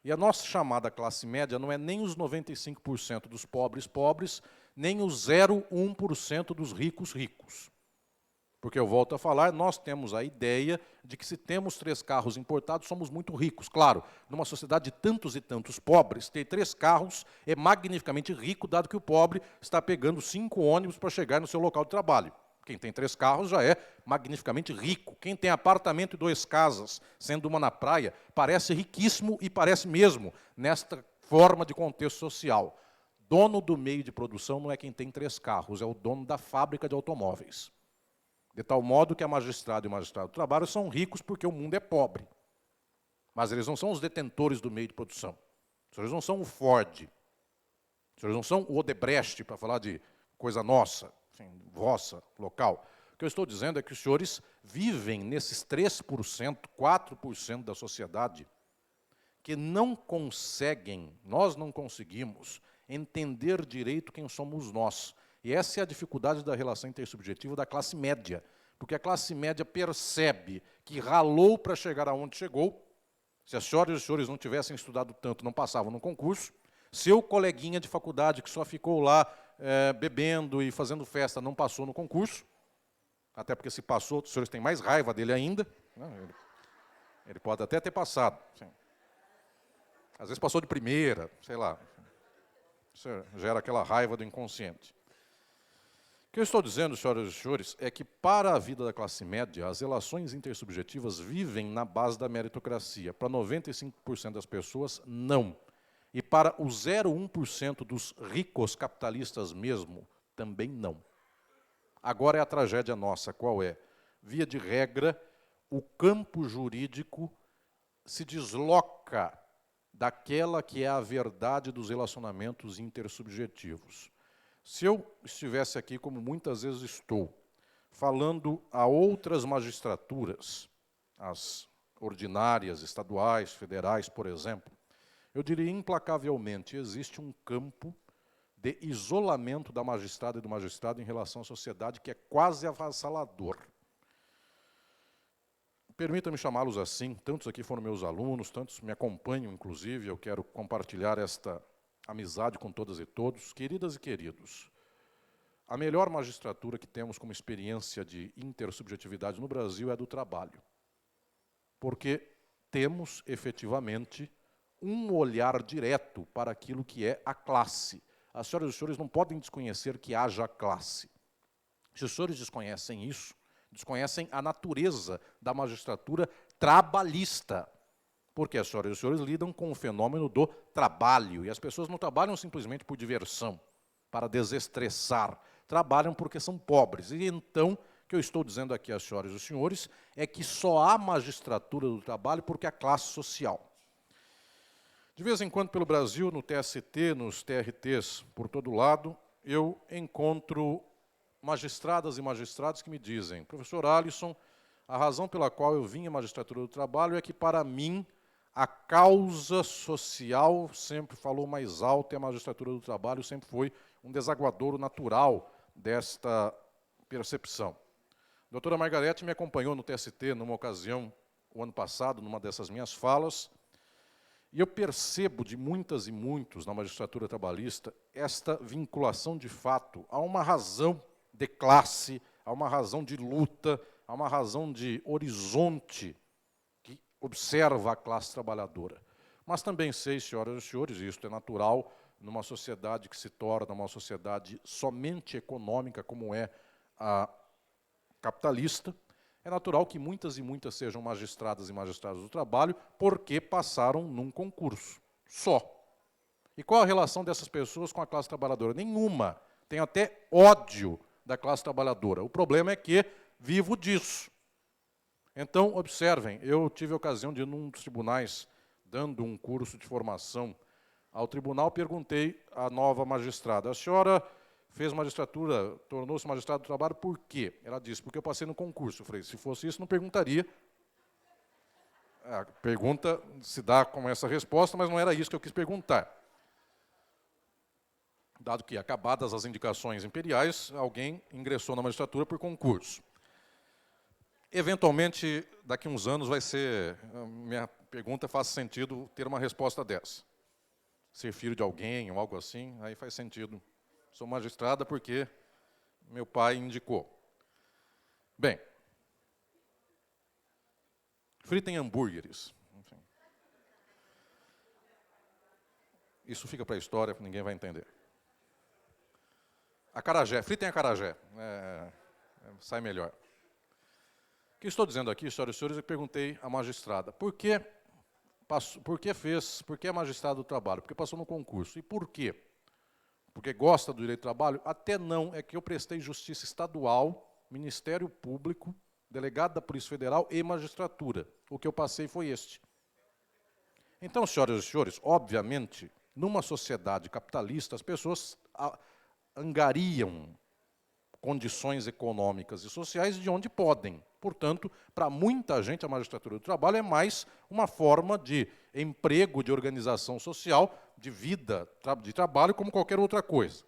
E a nossa chamada classe média não é nem os 95% dos pobres, nem os 0,1% dos ricos. Porque eu volto a falar, nós temos a ideia de que se temos 3 carros importados, somos muito ricos. Claro, numa sociedade de tantos e tantos pobres, ter 3 carros é magnificamente rico, dado que o pobre está pegando 5 ônibus para chegar no seu local de trabalho. Quem tem 3 carros já é magnificamente rico. Quem tem apartamento e 2 casas, sendo uma na praia, parece riquíssimo e parece mesmo nesta forma de contexto social. Dono do meio de produção não é quem tem 3 carros, é o dono da fábrica de automóveis. De tal modo que a magistrada e o magistrado do trabalho são ricos porque o mundo é pobre. Mas eles não são os detentores do meio de produção. Eles não são o Ford. Eles não são o Odebrecht, para falar de coisa nossa, enfim, vossa, local. O que eu estou dizendo é que os senhores vivem nesses 3%, 4% da sociedade que não conseguem, nós não conseguimos entender direito quem somos nós. E essa é a dificuldade da relação intersubjetiva da classe média, porque a classe média percebe que ralou para chegar aonde chegou. Se as senhoras e os senhores não tivessem estudado tanto, não passavam no concurso. Seu coleguinha de faculdade, que só ficou lá bebendo e fazendo festa, não passou no concurso, até porque se passou, os senhores têm mais raiva dele ainda. Ele pode até ter passado. Sim. Às vezes passou de primeira, sei lá. Isso gera aquela raiva do inconsciente. O que eu estou dizendo, senhoras e senhores, é que para a vida da classe média, as relações intersubjetivas vivem na base da meritocracia. Para 95% das pessoas, não. E para os 0,1% dos ricos capitalistas mesmo, também não. Agora é a tragédia nossa, qual é? Via de regra, o campo jurídico se desloca daquela que é a verdade dos relacionamentos intersubjetivos. Se eu estivesse aqui, como muitas vezes estou, falando a outras magistraturas, as ordinárias, estaduais, federais, por exemplo, eu diria implacavelmente, existe um campo de isolamento da magistrada e do magistrado em relação à sociedade que é quase avassalador. Permita-me chamá-los assim, tantos aqui foram meus alunos, tantos me acompanham, inclusive, eu quero compartilhar esta amizade com todas e todos. Queridas e queridos, a melhor magistratura que temos como experiência de intersubjetividade no Brasil é a do trabalho. Porque temos, efetivamente, um olhar direto para aquilo que é a classe. As senhoras e os senhores não podem desconhecer que haja classe. Se os senhores desconhecem isso, desconhecem a natureza da magistratura trabalhista. Porque as senhoras e os senhores lidam com o fenômeno do trabalho. E as pessoas não trabalham simplesmente por diversão, para desestressar. Trabalham porque são pobres. E então, o que eu estou dizendo aqui às senhoras e os senhores é que só há magistratura do trabalho porque há classe social. De vez em quando, pelo Brasil, no TST, nos TRTs, por todo lado, eu encontro magistradas e magistrados que me dizem: professor Alisson, a razão pela qual eu vim à magistratura do trabalho é que, para mim, a causa social sempre falou mais alto e a magistratura do trabalho sempre foi um desaguadouro natural desta percepção. A doutora Margarete me acompanhou no TST numa ocasião, o ano passado, numa dessas minhas falas, e eu percebo de muitas e muitos na magistratura trabalhista esta vinculação de fato a uma razão de classe, a uma razão de luta, a uma razão de horizonte que observa a classe trabalhadora. Mas também sei, senhoras e senhores, e isso é natural numa sociedade que se torna uma sociedade somente econômica, como é a capitalista, é natural que muitas e muitas sejam magistradas e magistrados do trabalho porque passaram num concurso só. E qual a relação dessas pessoas com a classe trabalhadora? Nenhuma. Tem até ódio da classe trabalhadora. O problema é que vivo disso. Então, observem, eu tive a ocasião de ir num dos tribunais, dando um curso de formação ao tribunal, perguntei à nova magistrada: a senhora fez magistratura, tornou-se magistrado do trabalho, por quê? Ela disse: porque eu passei no concurso. Eu falei: se fosse isso, não perguntaria. A pergunta se dá com essa resposta, mas não era isso que eu quis perguntar. dado que, acabadas as indicações imperiais, alguém ingressou na magistratura por concurso. Eventualmente, daqui a uns anos, vai ser... Minha pergunta faz sentido ter uma resposta dessa. Ser filho de alguém ou algo assim, aí faz sentido. Sou magistrada porque meu pai indicou. Bem, fritem hambúrgueres. Enfim. Isso fica para a história, ninguém vai entender. Acarajé, fritem acarajé. Sai melhor. O que estou dizendo aqui, senhoras e senhores, eu perguntei à magistrada, por que é magistrado do trabalho? Porque passou no concurso. E por quê? Porque gosta do direito do trabalho? Até não, é que eu prestei justiça estadual, Ministério Público, delegado da Polícia Federal e magistratura. O que eu passei foi este. Então, senhoras e senhores, obviamente, numa sociedade capitalista, as pessoas angariam condições econômicas e sociais de onde podem. Portanto, para muita gente, a magistratura do trabalho é mais uma forma de emprego, de organização social, de vida, de trabalho, como qualquer outra coisa.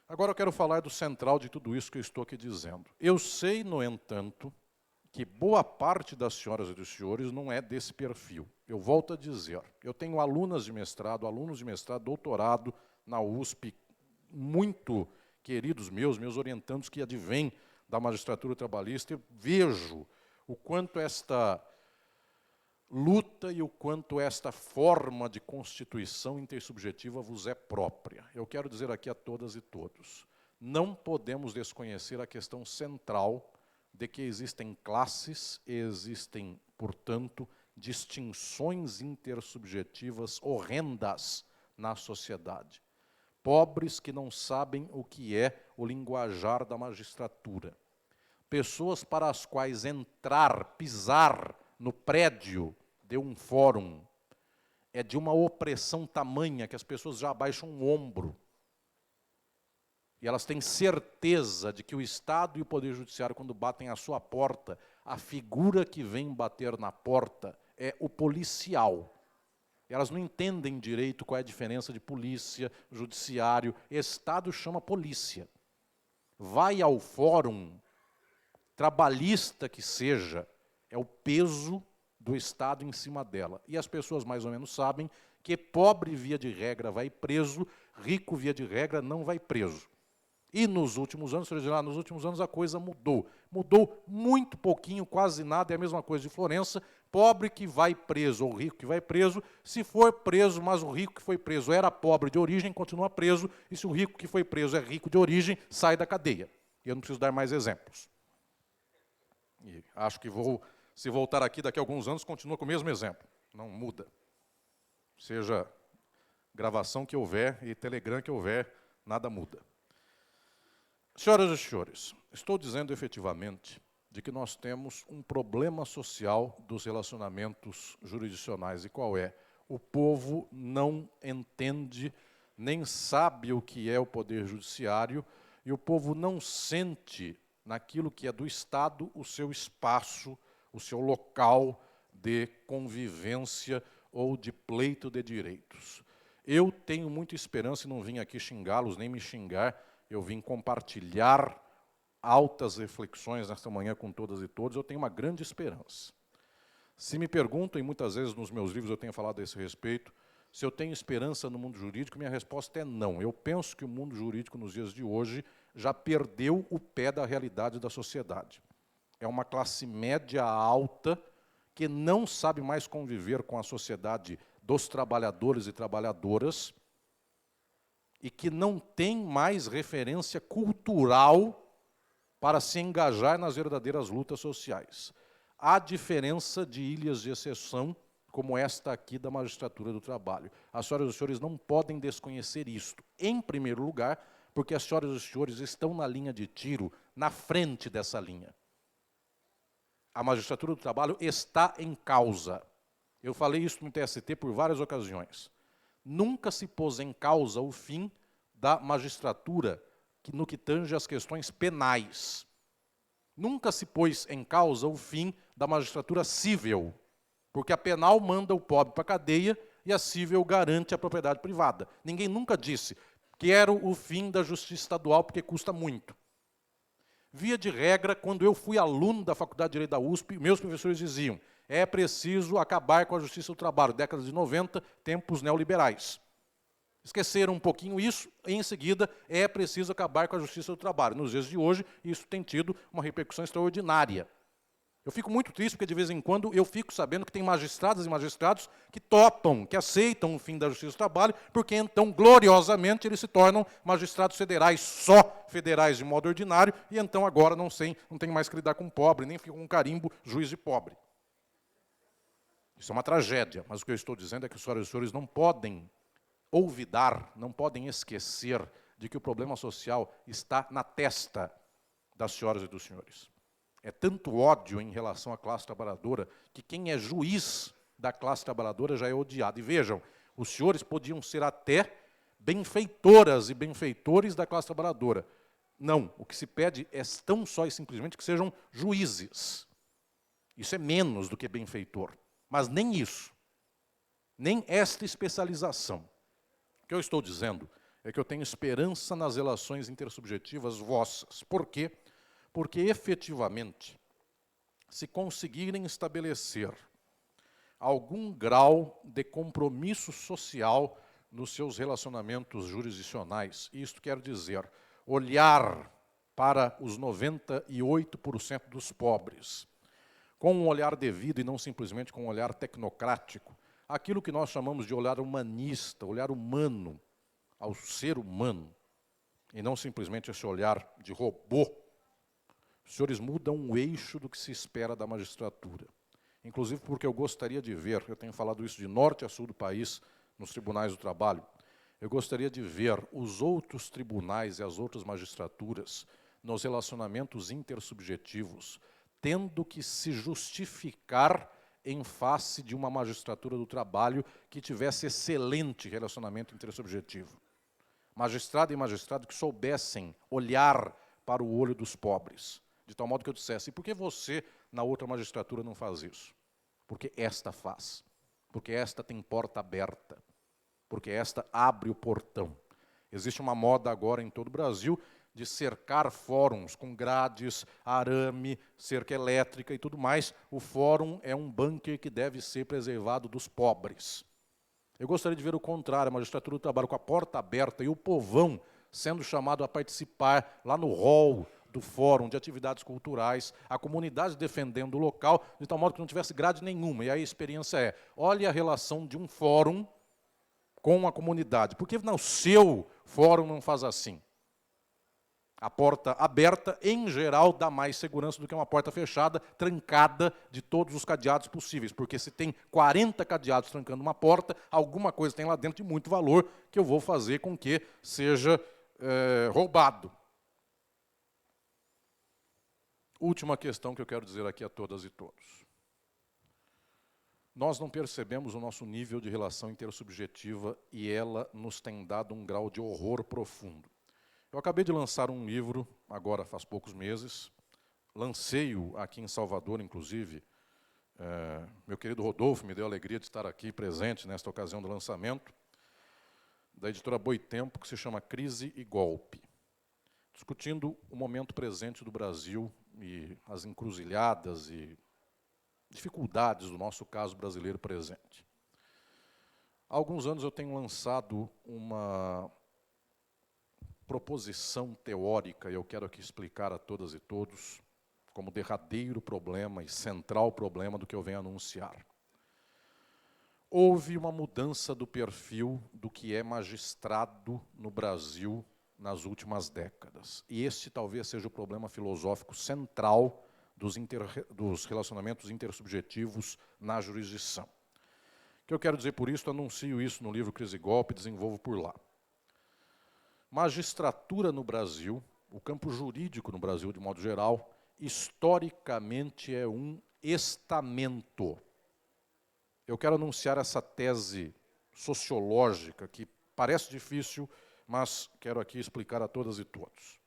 Agora eu quero falar do central de tudo isso que eu estou aqui dizendo. Eu sei, no entanto, que boa parte das senhoras e dos senhores não é desse perfil. Eu volto a dizer, eu tenho alunos de mestrado, doutorado na USP, muito queridos meus orientandos que advêm da magistratura trabalhista, eu vejo o quanto esta luta e o quanto esta forma de constituição intersubjetiva vos é própria. Eu quero dizer aqui a todas e todos, não podemos desconhecer a questão central de que existem classes e existem, portanto, distinções intersubjetivas horrendas na sociedade. Pobres que não sabem o que é o linguajar da magistratura. Pessoas para as quais entrar, pisar no prédio de um fórum é de uma opressão tamanha que as pessoas já abaixam o ombro. E elas têm certeza de que o Estado e o Poder Judiciário, quando batem à sua porta, a figura que vem bater na porta é o policial. Elas não entendem direito qual é a diferença de polícia, judiciário. Estado chama polícia. Vai ao fórum, trabalhista que seja, é o peso do Estado em cima dela. E as pessoas mais ou menos sabem que pobre, via de regra, vai preso, rico, via de regra, não vai preso. E nos últimos anos, nos últimos anos a coisa mudou. Mudou muito pouquinho, quase nada, é a mesma coisa de Florença. Pobre que vai preso ou rico que vai preso, se for preso, mas o rico que foi preso era pobre de origem, continua preso, e se o rico que foi preso é rico de origem, sai da cadeia. E eu não preciso dar mais exemplos. E acho que se voltar aqui daqui a alguns anos, continua com o mesmo exemplo. Não muda. Seja gravação que houver e Telegram que houver, nada muda. Senhoras e senhores, estou dizendo efetivamente de que nós temos um problema social dos relacionamentos jurisdicionais. E qual é? O povo não entende, nem sabe o que é o Poder Judiciário, e o povo não sente naquilo que é do Estado o seu espaço, o seu local de convivência ou de pleito de direitos. Eu tenho muita esperança, e não vim aqui xingá-los, nem me xingar, eu vim compartilhar altas reflexões nesta manhã com todas e todos, eu tenho uma grande esperança. Se me perguntam, e muitas vezes nos meus livros eu tenho falado a esse respeito, se eu tenho esperança no mundo jurídico, minha resposta é não. Eu penso que o mundo jurídico nos dias de hoje já perdeu o pé da realidade da sociedade. É uma classe média alta que não sabe mais conviver com a sociedade dos trabalhadores e trabalhadoras e que não tem mais referência cultural para se engajar nas verdadeiras lutas sociais. Há diferença de ilhas de exceção, como esta aqui da magistratura do trabalho. As senhoras e os senhores não podem desconhecer isto. Em primeiro lugar, porque as senhoras e os senhores estão na linha de tiro, na frente dessa linha. A magistratura do trabalho está em causa. Eu falei isso no TST por várias ocasiões. Nunca se pôs em causa o fim da magistratura no que tange às questões penais. Nunca se pôs em causa o fim da magistratura civil, porque a penal manda o pobre para a cadeia e a civil garante a propriedade privada. Ninguém nunca disse, Quero o fim da justiça estadual porque custa muito. Via de regra, quando eu fui aluno da Faculdade de Direito da USP, meus professores diziam: é preciso acabar com a justiça do trabalho. Década de 90, tempos neoliberais. Esqueceram um pouquinho isso, e em seguida, é preciso acabar com a justiça do trabalho. Nos dias de hoje, isso tem tido uma repercussão extraordinária. Eu fico muito triste porque, de vez em quando, eu fico sabendo que tem magistradas e magistrados que topam, que aceitam o fim da justiça do trabalho, porque então, gloriosamente, eles se tornam magistrados federais, só federais de modo ordinário, e então agora não tem mais que lidar com pobre, nem fica com carimbo juiz de pobre. Isso é uma tragédia, mas o que eu estou dizendo é que os senhoras e senhores não podem olvidar, não podem esquecer de que o problema social está na testa das senhoras e dos senhores. É tanto ódio em relação à classe trabalhadora que quem é juiz da classe trabalhadora já é odiado. E vejam, os senhores podiam ser até benfeitoras e benfeitores da classe trabalhadora. Não, o que se pede é tão só e simplesmente que sejam juízes. Isso é menos do que benfeitor. Mas nem isso, nem esta especialização. O que eu estou dizendo é que eu tenho esperança nas relações intersubjetivas vossas. Por quê? Porque, efetivamente, se conseguirem estabelecer algum grau de compromisso social nos seus relacionamentos jurisdicionais, isto quer dizer, olhar para os 98% dos pobres, com um olhar devido e não simplesmente com um olhar tecnocrático, aquilo que nós chamamos de olhar humanista, olhar humano ao ser humano, e não simplesmente esse olhar de robô. Os senhores mudam o eixo do que se espera da magistratura. Inclusive porque eu gostaria de ver, eu tenho falado isso de norte a sul do país, nos tribunais do trabalho, eu gostaria de ver os outros tribunais e as outras magistraturas nos relacionamentos intersubjetivos, tendo que se justificar em face de uma magistratura do trabalho que tivesse excelente relacionamento intersubjetivo. Magistrado e magistrado que soubessem olhar para o olho dos pobres, de tal modo que eu dissesse: e por que você, na outra magistratura, não faz isso? Porque esta faz. Porque esta tem porta aberta. Porque esta abre o portão. Existe uma moda agora em todo o Brasil de cercar fóruns com grades, arame, cerca elétrica e tudo mais. O fórum é um bunker que deve ser preservado dos pobres. Eu gostaria de ver o contrário, a magistratura do trabalho com a porta aberta e o povão sendo chamado a participar lá no hall do fórum de atividades culturais, a comunidade defendendo o local, de tal modo que não tivesse grade nenhuma. E aí a experiência é: olhe a relação de um fórum com a comunidade. Por que no seu fórum não faz assim? A porta aberta, em geral, dá mais segurança do que uma porta fechada, trancada de todos os cadeados possíveis. Porque se tem 40 cadeados trancando uma porta, alguma coisa tem lá dentro de muito valor que eu vou fazer com que seja roubado. Última questão que eu quero dizer aqui a todas e todos. Nós não percebemos o nosso nível de relação intersubjetiva e ela nos tem dado um grau de horror profundo. Eu acabei de lançar um livro, agora faz poucos meses, lancei-o aqui em Salvador, inclusive. Meu querido Rodolfo me deu a alegria de estar aqui presente nesta ocasião do lançamento, da editora Boitempo, que se chama Crise e Golpe, discutindo o momento presente do Brasil e as encruzilhadas e dificuldades do nosso caso brasileiro presente. Há alguns anos eu tenho lançado uma proposição teórica, e eu quero aqui explicar a todas e todos, como derradeiro problema e central problema do que eu venho anunciar. Houve uma mudança do perfil do que é magistrado no Brasil nas últimas décadas. E este talvez seja o problema filosófico central dos relacionamentos intersubjetivos na jurisdição. O que eu quero dizer por isso, anuncio isso no livro Crise e Golpe, desenvolvo por lá. Magistratura no Brasil, o campo jurídico no Brasil de modo geral, historicamente é um estamento. Eu quero anunciar essa tese sociológica que parece difícil, mas quero aqui explicar a todas e todos.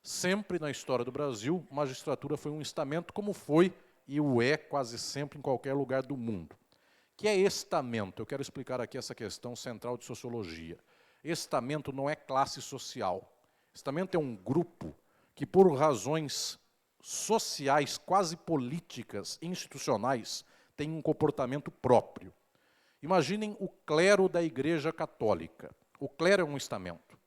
Sempre na história do Brasil, magistratura foi um estamento, como foi e o é quase sempre em qualquer lugar do mundo. Que é estamento? Eu quero explicar aqui essa questão central de sociologia. estamento não é classe social. Estamento é um grupo que, por razões sociais, quase políticas, institucionais, tem um comportamento próprio. Imaginem o clero da Igreja Católica. O clero é um estamento.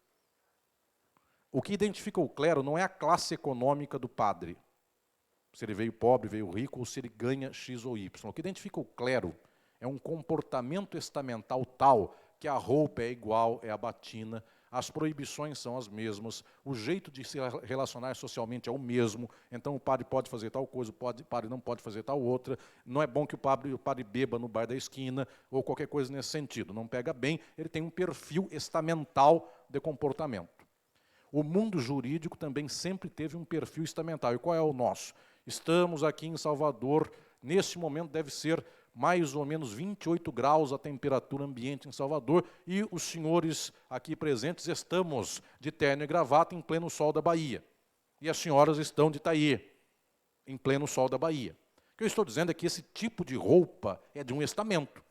O que identifica o clero não é a classe econômica do padre, se ele veio pobre, veio rico, ou se ele ganha X ou Y. O que identifica o clero é um comportamento estamental tal que a roupa é igual, é a batina, as proibições são as mesmas, o jeito de se relacionar socialmente é o mesmo, então o padre pode fazer tal coisa, o padre não pode fazer tal outra, não é bom que o padre beba no bar da esquina, ou qualquer coisa nesse sentido, não pega bem, ele tem um perfil estamental de comportamento. O mundo jurídico também sempre teve um perfil estamental, e qual é o nosso? Estamos aqui em Salvador, neste momento deve ser mais ou menos 28 graus a temperatura ambiente em Salvador, e os senhores aqui presentes estamos de terno e gravata em pleno sol da Bahia. E as senhoras estão de taillé, em pleno sol da Bahia. O que eu estou dizendo é que esse tipo de roupa é de um estamento,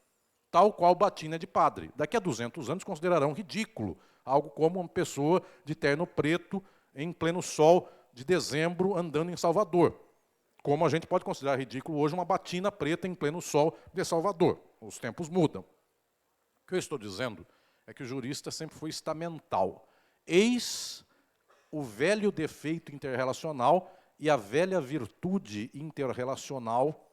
tal qual batina de padre. Daqui a 200 anos considerarão ridículo algo como uma pessoa de terno preto em pleno sol de dezembro andando em Salvador. Como a gente pode considerar ridículo hoje uma batina preta em pleno sol de Salvador. Os tempos mudam. O que eu estou dizendo é que o jurista sempre foi estamental. Eis o velho defeito interrelacional e a velha virtude interrelacional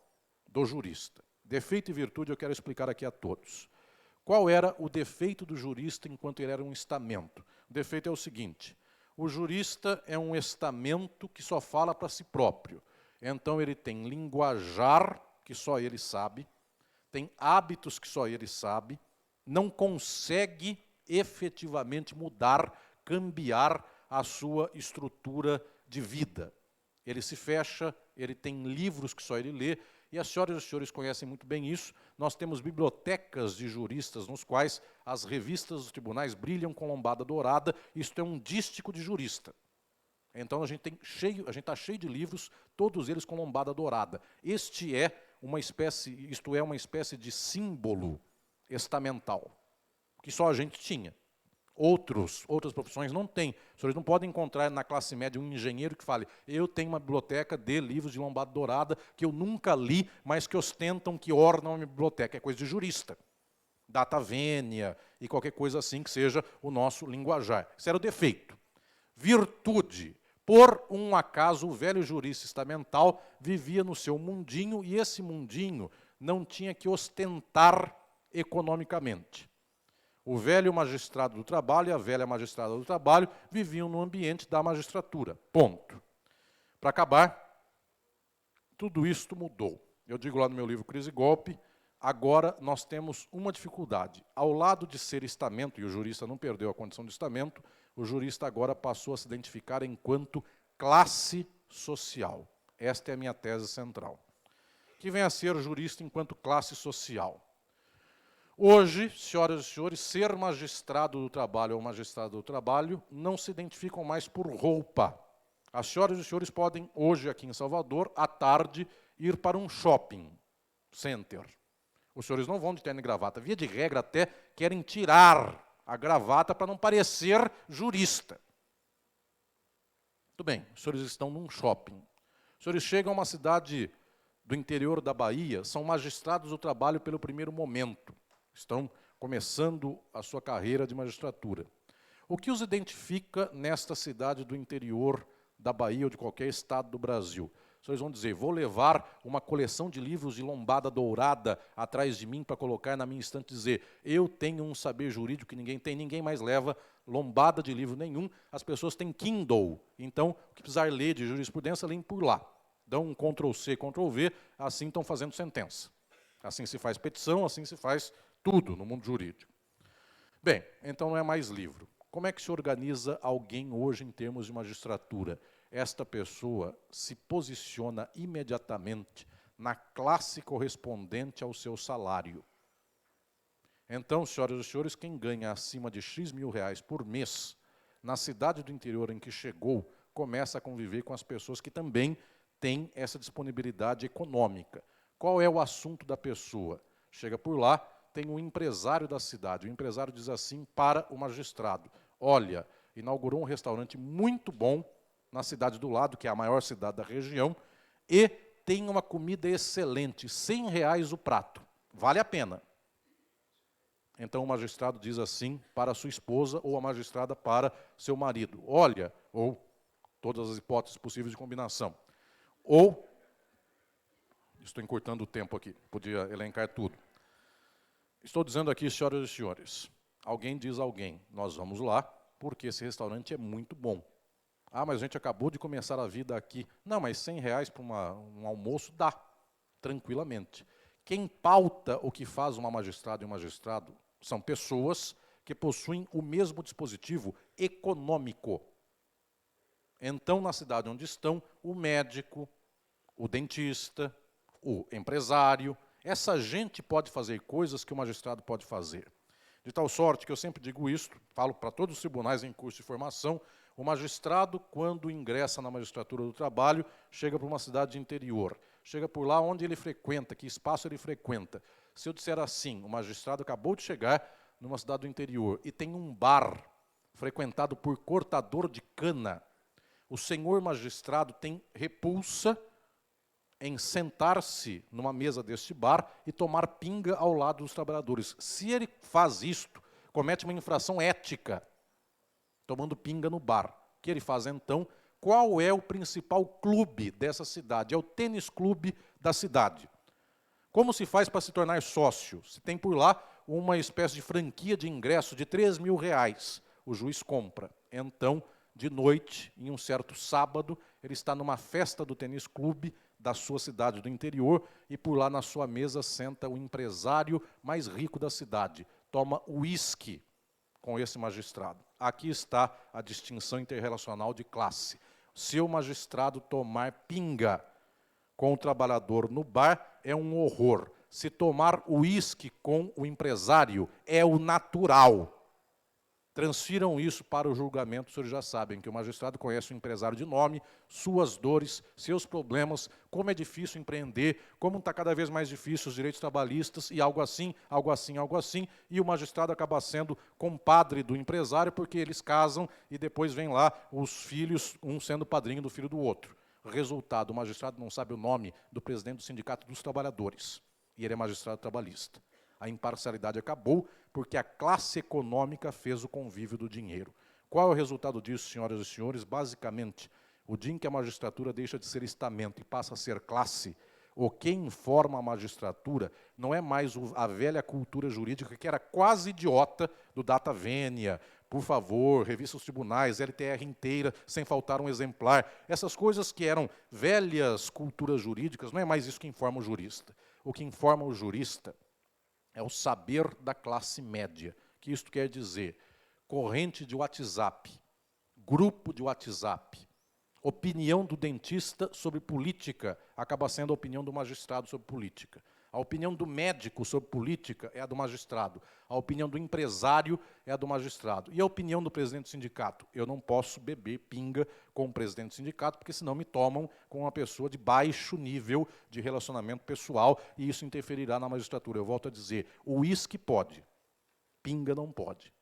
do jurista. Defeito e virtude eu quero explicar aqui a todos. Qual era o defeito do jurista enquanto ele era um estamento? O defeito é o seguinte: o jurista é um estamento que só fala para si próprio. Então ele tem linguajar que só ele sabe, tem hábitos que só ele sabe, não consegue efetivamente mudar, cambiar a sua estrutura de vida. Ele se fecha, ele tem livros que só ele lê, e as senhoras e os senhores conhecem muito bem isso. Nós temos bibliotecas de juristas nos quais as revistas dos tribunais brilham com lombada dourada. Isto é um dístico de jurista. Então a gente está cheio de livros, todos eles com lombada dourada. Isto é uma espécie de símbolo estamental, que só a gente tinha. Outras profissões não têm. Os senhores não podem encontrar na classe média um engenheiro que fale: eu tenho uma biblioteca de livros de lombada dourada que eu nunca li, mas que ostentam, que ornam a minha biblioteca. É coisa de jurista. Data vênia e qualquer coisa assim que seja o nosso linguajar. Isso era o defeito. Virtude. Por um acaso, o velho jurista estamental vivia no seu mundinho, e esse mundinho não tinha que ostentar economicamente. O velho magistrado do trabalho e a velha magistrada do trabalho viviam no ambiente da magistratura. Ponto. Para acabar, tudo isto mudou. Eu digo lá no meu livro Crise e Golpe, agora nós temos uma dificuldade. Ao lado de ser estamento, e o jurista não perdeu a condição de estamento, o jurista agora passou a se identificar enquanto classe social. Esta é a minha tese central. Que vem a ser jurista enquanto classe social. Hoje, senhoras e senhores, ser magistrado do trabalho ou magistrado do trabalho não se identificam mais por roupa. As senhoras e senhores podem, hoje aqui em Salvador, à tarde, ir para um shopping center. Os senhores não vão de terno e gravata. Via de regra, até querem tirar a gravata para não parecer jurista. Muito bem, os senhores estão num shopping. Os senhores chegam a uma cidade do interior da Bahia, são magistrados do trabalho pelo primeiro momento. Estão começando a sua carreira de magistratura. O que os identifica nesta cidade do interior da Bahia ou de qualquer estado do Brasil? Os senhores vão dizer: vou levar uma coleção de livros de lombada dourada atrás de mim para colocar na minha estante e dizer: eu tenho um saber jurídico que ninguém tem, ninguém mais leva lombada de livro nenhum, as pessoas têm Kindle, então o que precisar ler de jurisprudência, leem por lá. Dão um Ctrl+C, Ctrl+V, assim estão fazendo sentença. Assim se faz petição, assim se faz tudo no mundo jurídico. Bem, então não é mais livro. Como é que se organiza alguém hoje em termos de magistratura? Esta pessoa se posiciona imediatamente na classe correspondente ao seu salário. Então, senhoras e senhores, quem ganha acima de X mil reais por mês, na cidade do interior em que chegou, começa a conviver com as pessoas que também têm essa disponibilidade econômica. Qual é o assunto da pessoa? Chega por lá, tem um empresário da cidade. O empresário diz assim para o magistrado: olha, inaugurou um restaurante muito bom na cidade do lado, que é a maior cidade da região, e tem uma comida excelente, R$100 o prato, vale a pena. Então o magistrado diz assim para a sua esposa, ou a magistrada para seu marido: olha, ou todas as hipóteses possíveis de combinação. Ou, estou encurtando o tempo aqui, podia elencar tudo. Estou dizendo aqui, senhoras e senhores, alguém diz a alguém: nós vamos lá, porque esse restaurante é muito bom. Ah, mas a gente acabou de começar a vida aqui. Não, mas R$100 para um almoço dá, tranquilamente. Quem pauta o que faz uma magistrada e um magistrado são pessoas que possuem o mesmo dispositivo econômico. Então, na cidade onde estão, o médico, o dentista, o empresário, essa gente pode fazer coisas que o magistrado pode fazer. De tal sorte que eu sempre digo isto, falo para todos os tribunais em curso de formação: o magistrado, quando ingressa na magistratura do trabalho, chega para uma cidade de interior, chega por lá onde ele frequenta, que espaço ele frequenta. Se eu disser assim: o magistrado acabou de chegar numa cidade do interior e tem um bar frequentado por cortador de cana, o senhor magistrado tem repulsa em sentar-se numa mesa deste bar e tomar pinga ao lado dos trabalhadores. Se ele faz isto, comete uma infração ética, tomando pinga no bar. O que ele faz então? Qual é o principal clube dessa cidade? É o tênis clube da cidade. Como se faz para se tornar sócio? Se tem por lá uma espécie de franquia de ingresso de R$3.000, o juiz compra. Então, de noite, em um certo sábado, ele está numa festa do tênis clube da sua cidade do interior, e por lá na sua mesa senta o empresário mais rico da cidade. Toma uísque com esse magistrado. Aqui está a distinção interrelacional de classe. Se o magistrado tomar pinga com o trabalhador no bar, é um horror. Se tomar uísque com o empresário, é o natural. Transfiram isso para o julgamento, os senhores já sabem que o magistrado conhece o empresário de nome, suas dores, seus problemas, como é difícil empreender, como está cada vez mais difícil os direitos trabalhistas, e algo assim, algo assim, algo assim, e o magistrado acaba sendo compadre do empresário, porque eles casam e depois vem lá os filhos, um sendo padrinho do filho do outro. Resultado: o magistrado não sabe o nome do presidente do Sindicato dos Trabalhadores, e ele é magistrado trabalhista. A imparcialidade acabou porque a classe econômica fez o convívio do dinheiro. Qual é o resultado disso, senhoras e senhores? Basicamente, o dia em que a magistratura deixa de ser estamento e passa a ser classe, o que informa a magistratura não é mais a velha cultura jurídica, que era quase idiota, do data venia, por favor, revista os tribunais, LTR inteira, sem faltar um exemplar. Essas coisas que eram velhas culturas jurídicas, não é mais isso que informa o jurista. O que informa o jurista é o saber da classe média. Que isto quer dizer? Corrente de WhatsApp, grupo de WhatsApp, opinião do dentista sobre política acaba sendo a opinião do magistrado sobre política. A opinião do médico sobre política é a do magistrado. A opinião do empresário é a do magistrado. E a opinião do presidente do sindicato? Eu não posso beber pinga com o presidente do sindicato, porque senão me tomam com uma pessoa de baixo nível de relacionamento pessoal, e isso interferirá na magistratura. Eu volto a dizer, o uísque pode, pinga não pode.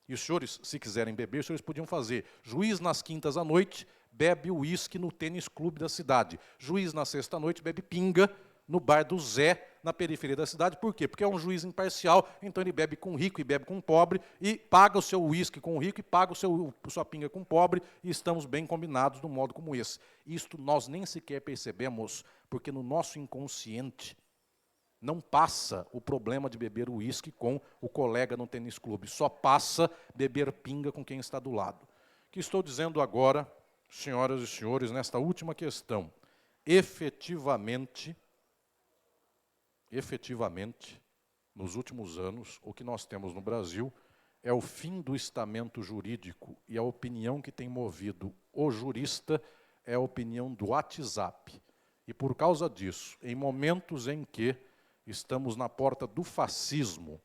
E os senhores, se quiserem beber, os senhores podiam fazer: juiz nas quintas à noite bebe uísque no tênis clube da cidade. Juiz na sexta à noite bebe pinga no bar do Zé, na periferia da cidade. Por quê? Porque é um juiz imparcial, então ele bebe com rico e bebe com pobre, e paga o seu uísque com rico e paga sua pinga com pobre, e estamos bem combinados de um modo como esse. Isto nós nem sequer percebemos, porque no nosso inconsciente não passa o problema de beber uísque com o colega no tênis clube, só passa beber pinga com quem está do lado. O que estou dizendo agora, senhoras e senhores, nesta última questão: efetivamente, nos últimos anos, o que nós temos no Brasil é o fim do estamento jurídico, e a opinião que tem movido o jurista é a opinião do WhatsApp. E por causa disso, em momentos em que estamos na porta do fascismo,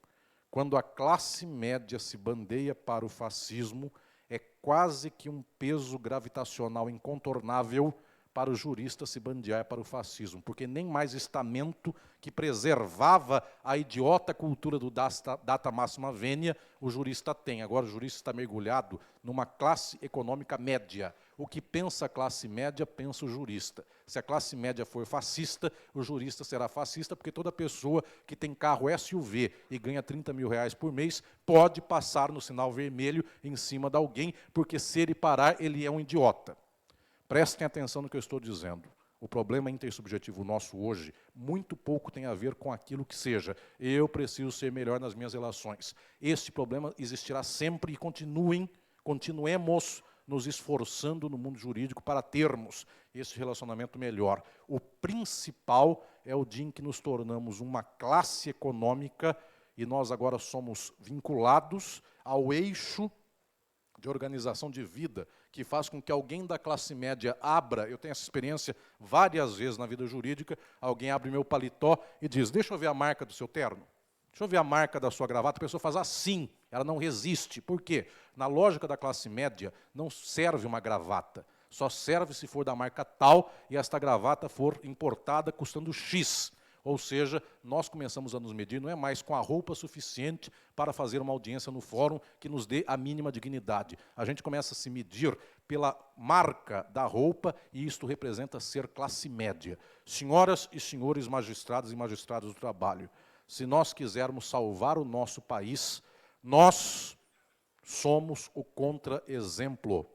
quando a classe média se bandeia para o fascismo, é quase que um peso gravitacional incontornável para o jurista se bandear para o fascismo, porque nem mais estamento que preservava a idiota cultura do data máxima venia o jurista tem. Agora o jurista está mergulhado numa classe econômica média. O que pensa a classe média, pensa o jurista. Se a classe média for fascista, o jurista será fascista, porque toda pessoa que tem carro SUV e ganha 30 mil reais por mês pode passar no sinal vermelho em cima de alguém, porque se ele parar, ele é um idiota. Prestem atenção no que eu estou dizendo. O problema intersubjetivo nosso hoje, muito pouco tem a ver com aquilo que seja. Eu preciso ser melhor nas minhas relações. Este problema existirá sempre e continuemos nos esforçando no mundo jurídico para termos esse relacionamento melhor. O principal é o dia em que nos tornamos uma classe econômica e nós agora somos vinculados ao eixo de organização de vida, que faz com que alguém da classe média abra, eu tenho essa experiência várias vezes na vida jurídica, alguém abre meu paletó e diz, deixa eu ver a marca do seu terno, deixa eu ver a marca da sua gravata, a pessoa faz assim, ela não resiste. Por quê? Na lógica da classe média, não serve uma gravata, só serve se for da marca tal e esta gravata for importada custando X. Ou seja, nós começamos a nos medir, não é mais com a roupa suficiente para fazer uma audiência no fórum que nos dê a mínima dignidade. A gente começa a se medir pela marca da roupa e isto representa ser classe média. Senhoras e senhores magistrados e magistrados do trabalho, se nós quisermos salvar o nosso país, nós somos o contra-exemplo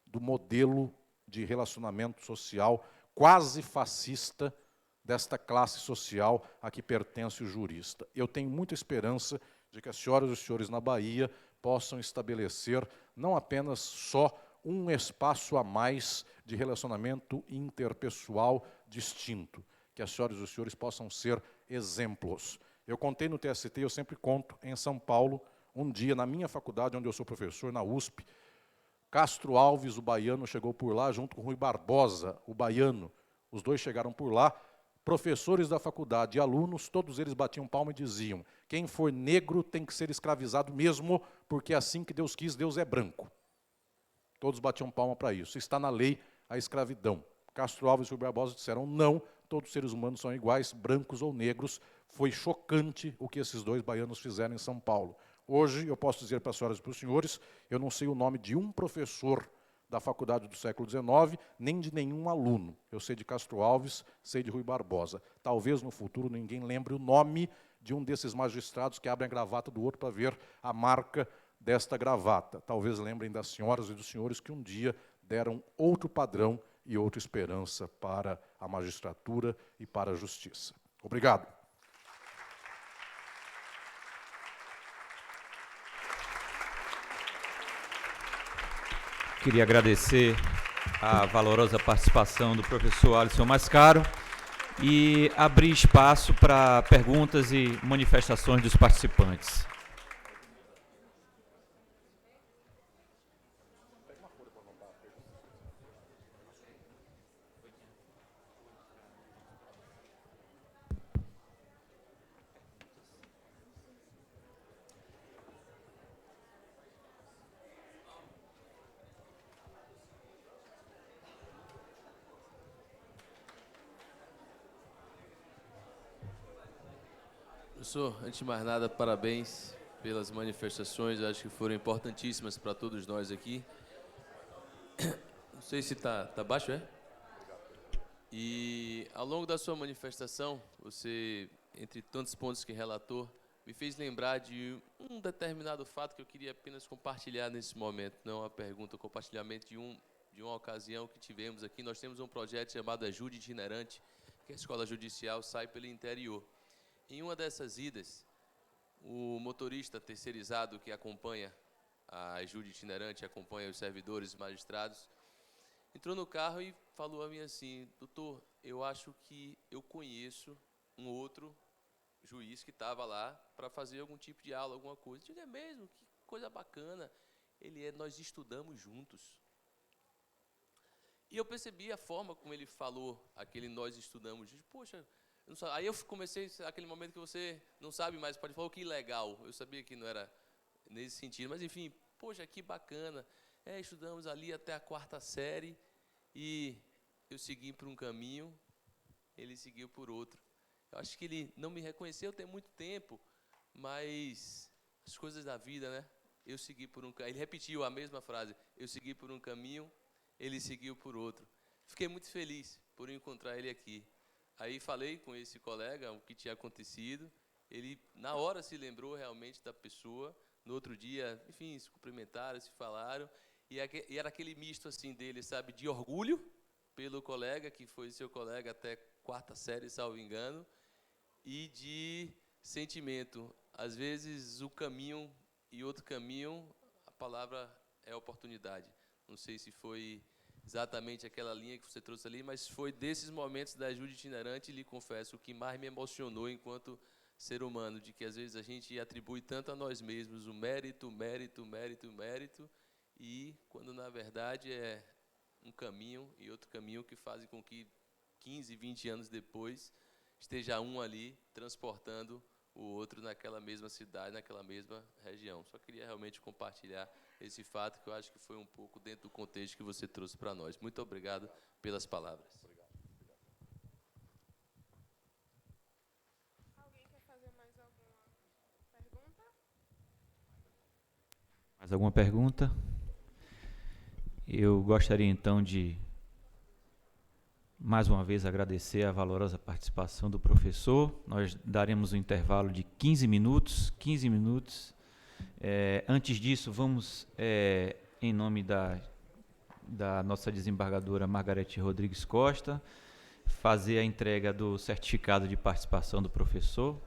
do modelo de relacionamento social quase fascista desta classe social a que pertence o jurista. Eu tenho muita esperança de que as senhoras e os senhores na Bahia possam estabelecer não apenas só um espaço a mais de relacionamento interpessoal distinto, que as senhoras e os senhores possam ser exemplos. Eu contei no TST, eu sempre conto, em São Paulo, um dia, na minha faculdade, onde eu sou professor, na USP, Castro Alves, o baiano, chegou por lá, junto com Rui Barbosa, o baiano. Os dois chegaram por lá. Professores da faculdade e alunos, todos eles batiam palma e diziam, quem for negro tem que ser escravizado mesmo, porque é assim que Deus quis, Deus é branco. Todos batiam palma para isso. Está na lei a escravidão. Castro Alves e Rui Barbosa disseram, não, todos os seres humanos são iguais, brancos ou negros. Foi chocante o que esses dois baianos fizeram em São Paulo. Hoje, eu posso dizer para as senhoras e para os senhores, eu não sei o nome de um professor da faculdade do século XIX, nem de nenhum aluno. Eu sei de Castro Alves, sei de Rui Barbosa. Talvez no futuro ninguém lembre o nome de um desses magistrados que abrem a gravata do outro para ver a marca desta gravata. Talvez lembrem das senhoras e dos senhores que um dia deram outro padrão e outra esperança para a magistratura e para a justiça. Obrigado. Queria agradecer a valorosa participação do professor Alisson Mascaro e abrir espaço para perguntas e manifestações dos participantes. Professor, antes de mais nada, parabéns pelas manifestações, acho que foram importantíssimas para todos nós aqui. Não sei se está baixo, é? E ao longo da sua manifestação, você, entre tantos pontos que relatou, me fez lembrar de um determinado fato que eu queria apenas compartilhar nesse momento, não uma pergunta, um compartilhamento de uma ocasião que tivemos aqui. Nós temos um projeto chamado Ajude Itinerante, que a escola judicial sai pelo interior. Em uma dessas idas, o motorista terceirizado que acompanha a ajuda itinerante, acompanha os servidores e magistrados, entrou no carro e falou a mim assim, doutor, eu acho que eu conheço um outro juiz que estava lá para fazer algum tipo de aula, alguma coisa. Eu digo, é mesmo? Que coisa bacana. Nós estudamos juntos. E eu percebi a forma como ele falou, aquele nós estudamos juntos. Poxa, aí eu comecei, aquele momento que você não sabe mais, pode falar, que legal. Eu sabia que não era nesse sentido, mas enfim, poxa, que bacana. Estudamos ali até a 4ª série e eu segui por um caminho, ele seguiu por outro. Eu acho que ele não me reconheceu tem muito tempo, mas as coisas da vida, né? Eu segui por um caminho. Ele repetiu a mesma frase. Eu segui por um caminho, ele seguiu por outro. Fiquei muito feliz por encontrar ele aqui. Aí falei com esse colega o que tinha acontecido. Ele, na hora, se lembrou realmente da pessoa. No outro dia, enfim, se cumprimentaram, se falaram. E era aquele misto assim dele, sabe, de orgulho pelo colega, que foi seu colega até 4ª série, salvo engano, e de sentimento. Às vezes, o caminho e outro caminho, a palavra é oportunidade. Não sei se foi exatamente aquela linha que você trouxe ali, mas foi desses momentos da ajuda itinerante, lhe confesso, o que mais me emocionou enquanto ser humano, de que às vezes a gente atribui tanto a nós mesmos o mérito, e quando na verdade é um caminho e outro caminho que fazem com que 15, 20 anos depois esteja um ali transportando o outro naquela mesma cidade, naquela mesma região. Só queria realmente compartilhar esse fato, que eu acho que foi um pouco dentro do contexto que você trouxe para nós. Muito obrigado pelas palavras. Alguém quer fazer mais alguma pergunta? Mais alguma pergunta? Eu gostaria então de mais uma vez agradecer a valorosa participação do professor. Nós daremos um intervalo de 15 minutos. Antes disso, vamos, em nome da nossa desembargadora Margarete Rodrigues Costa, fazer a entrega do certificado de participação do professor.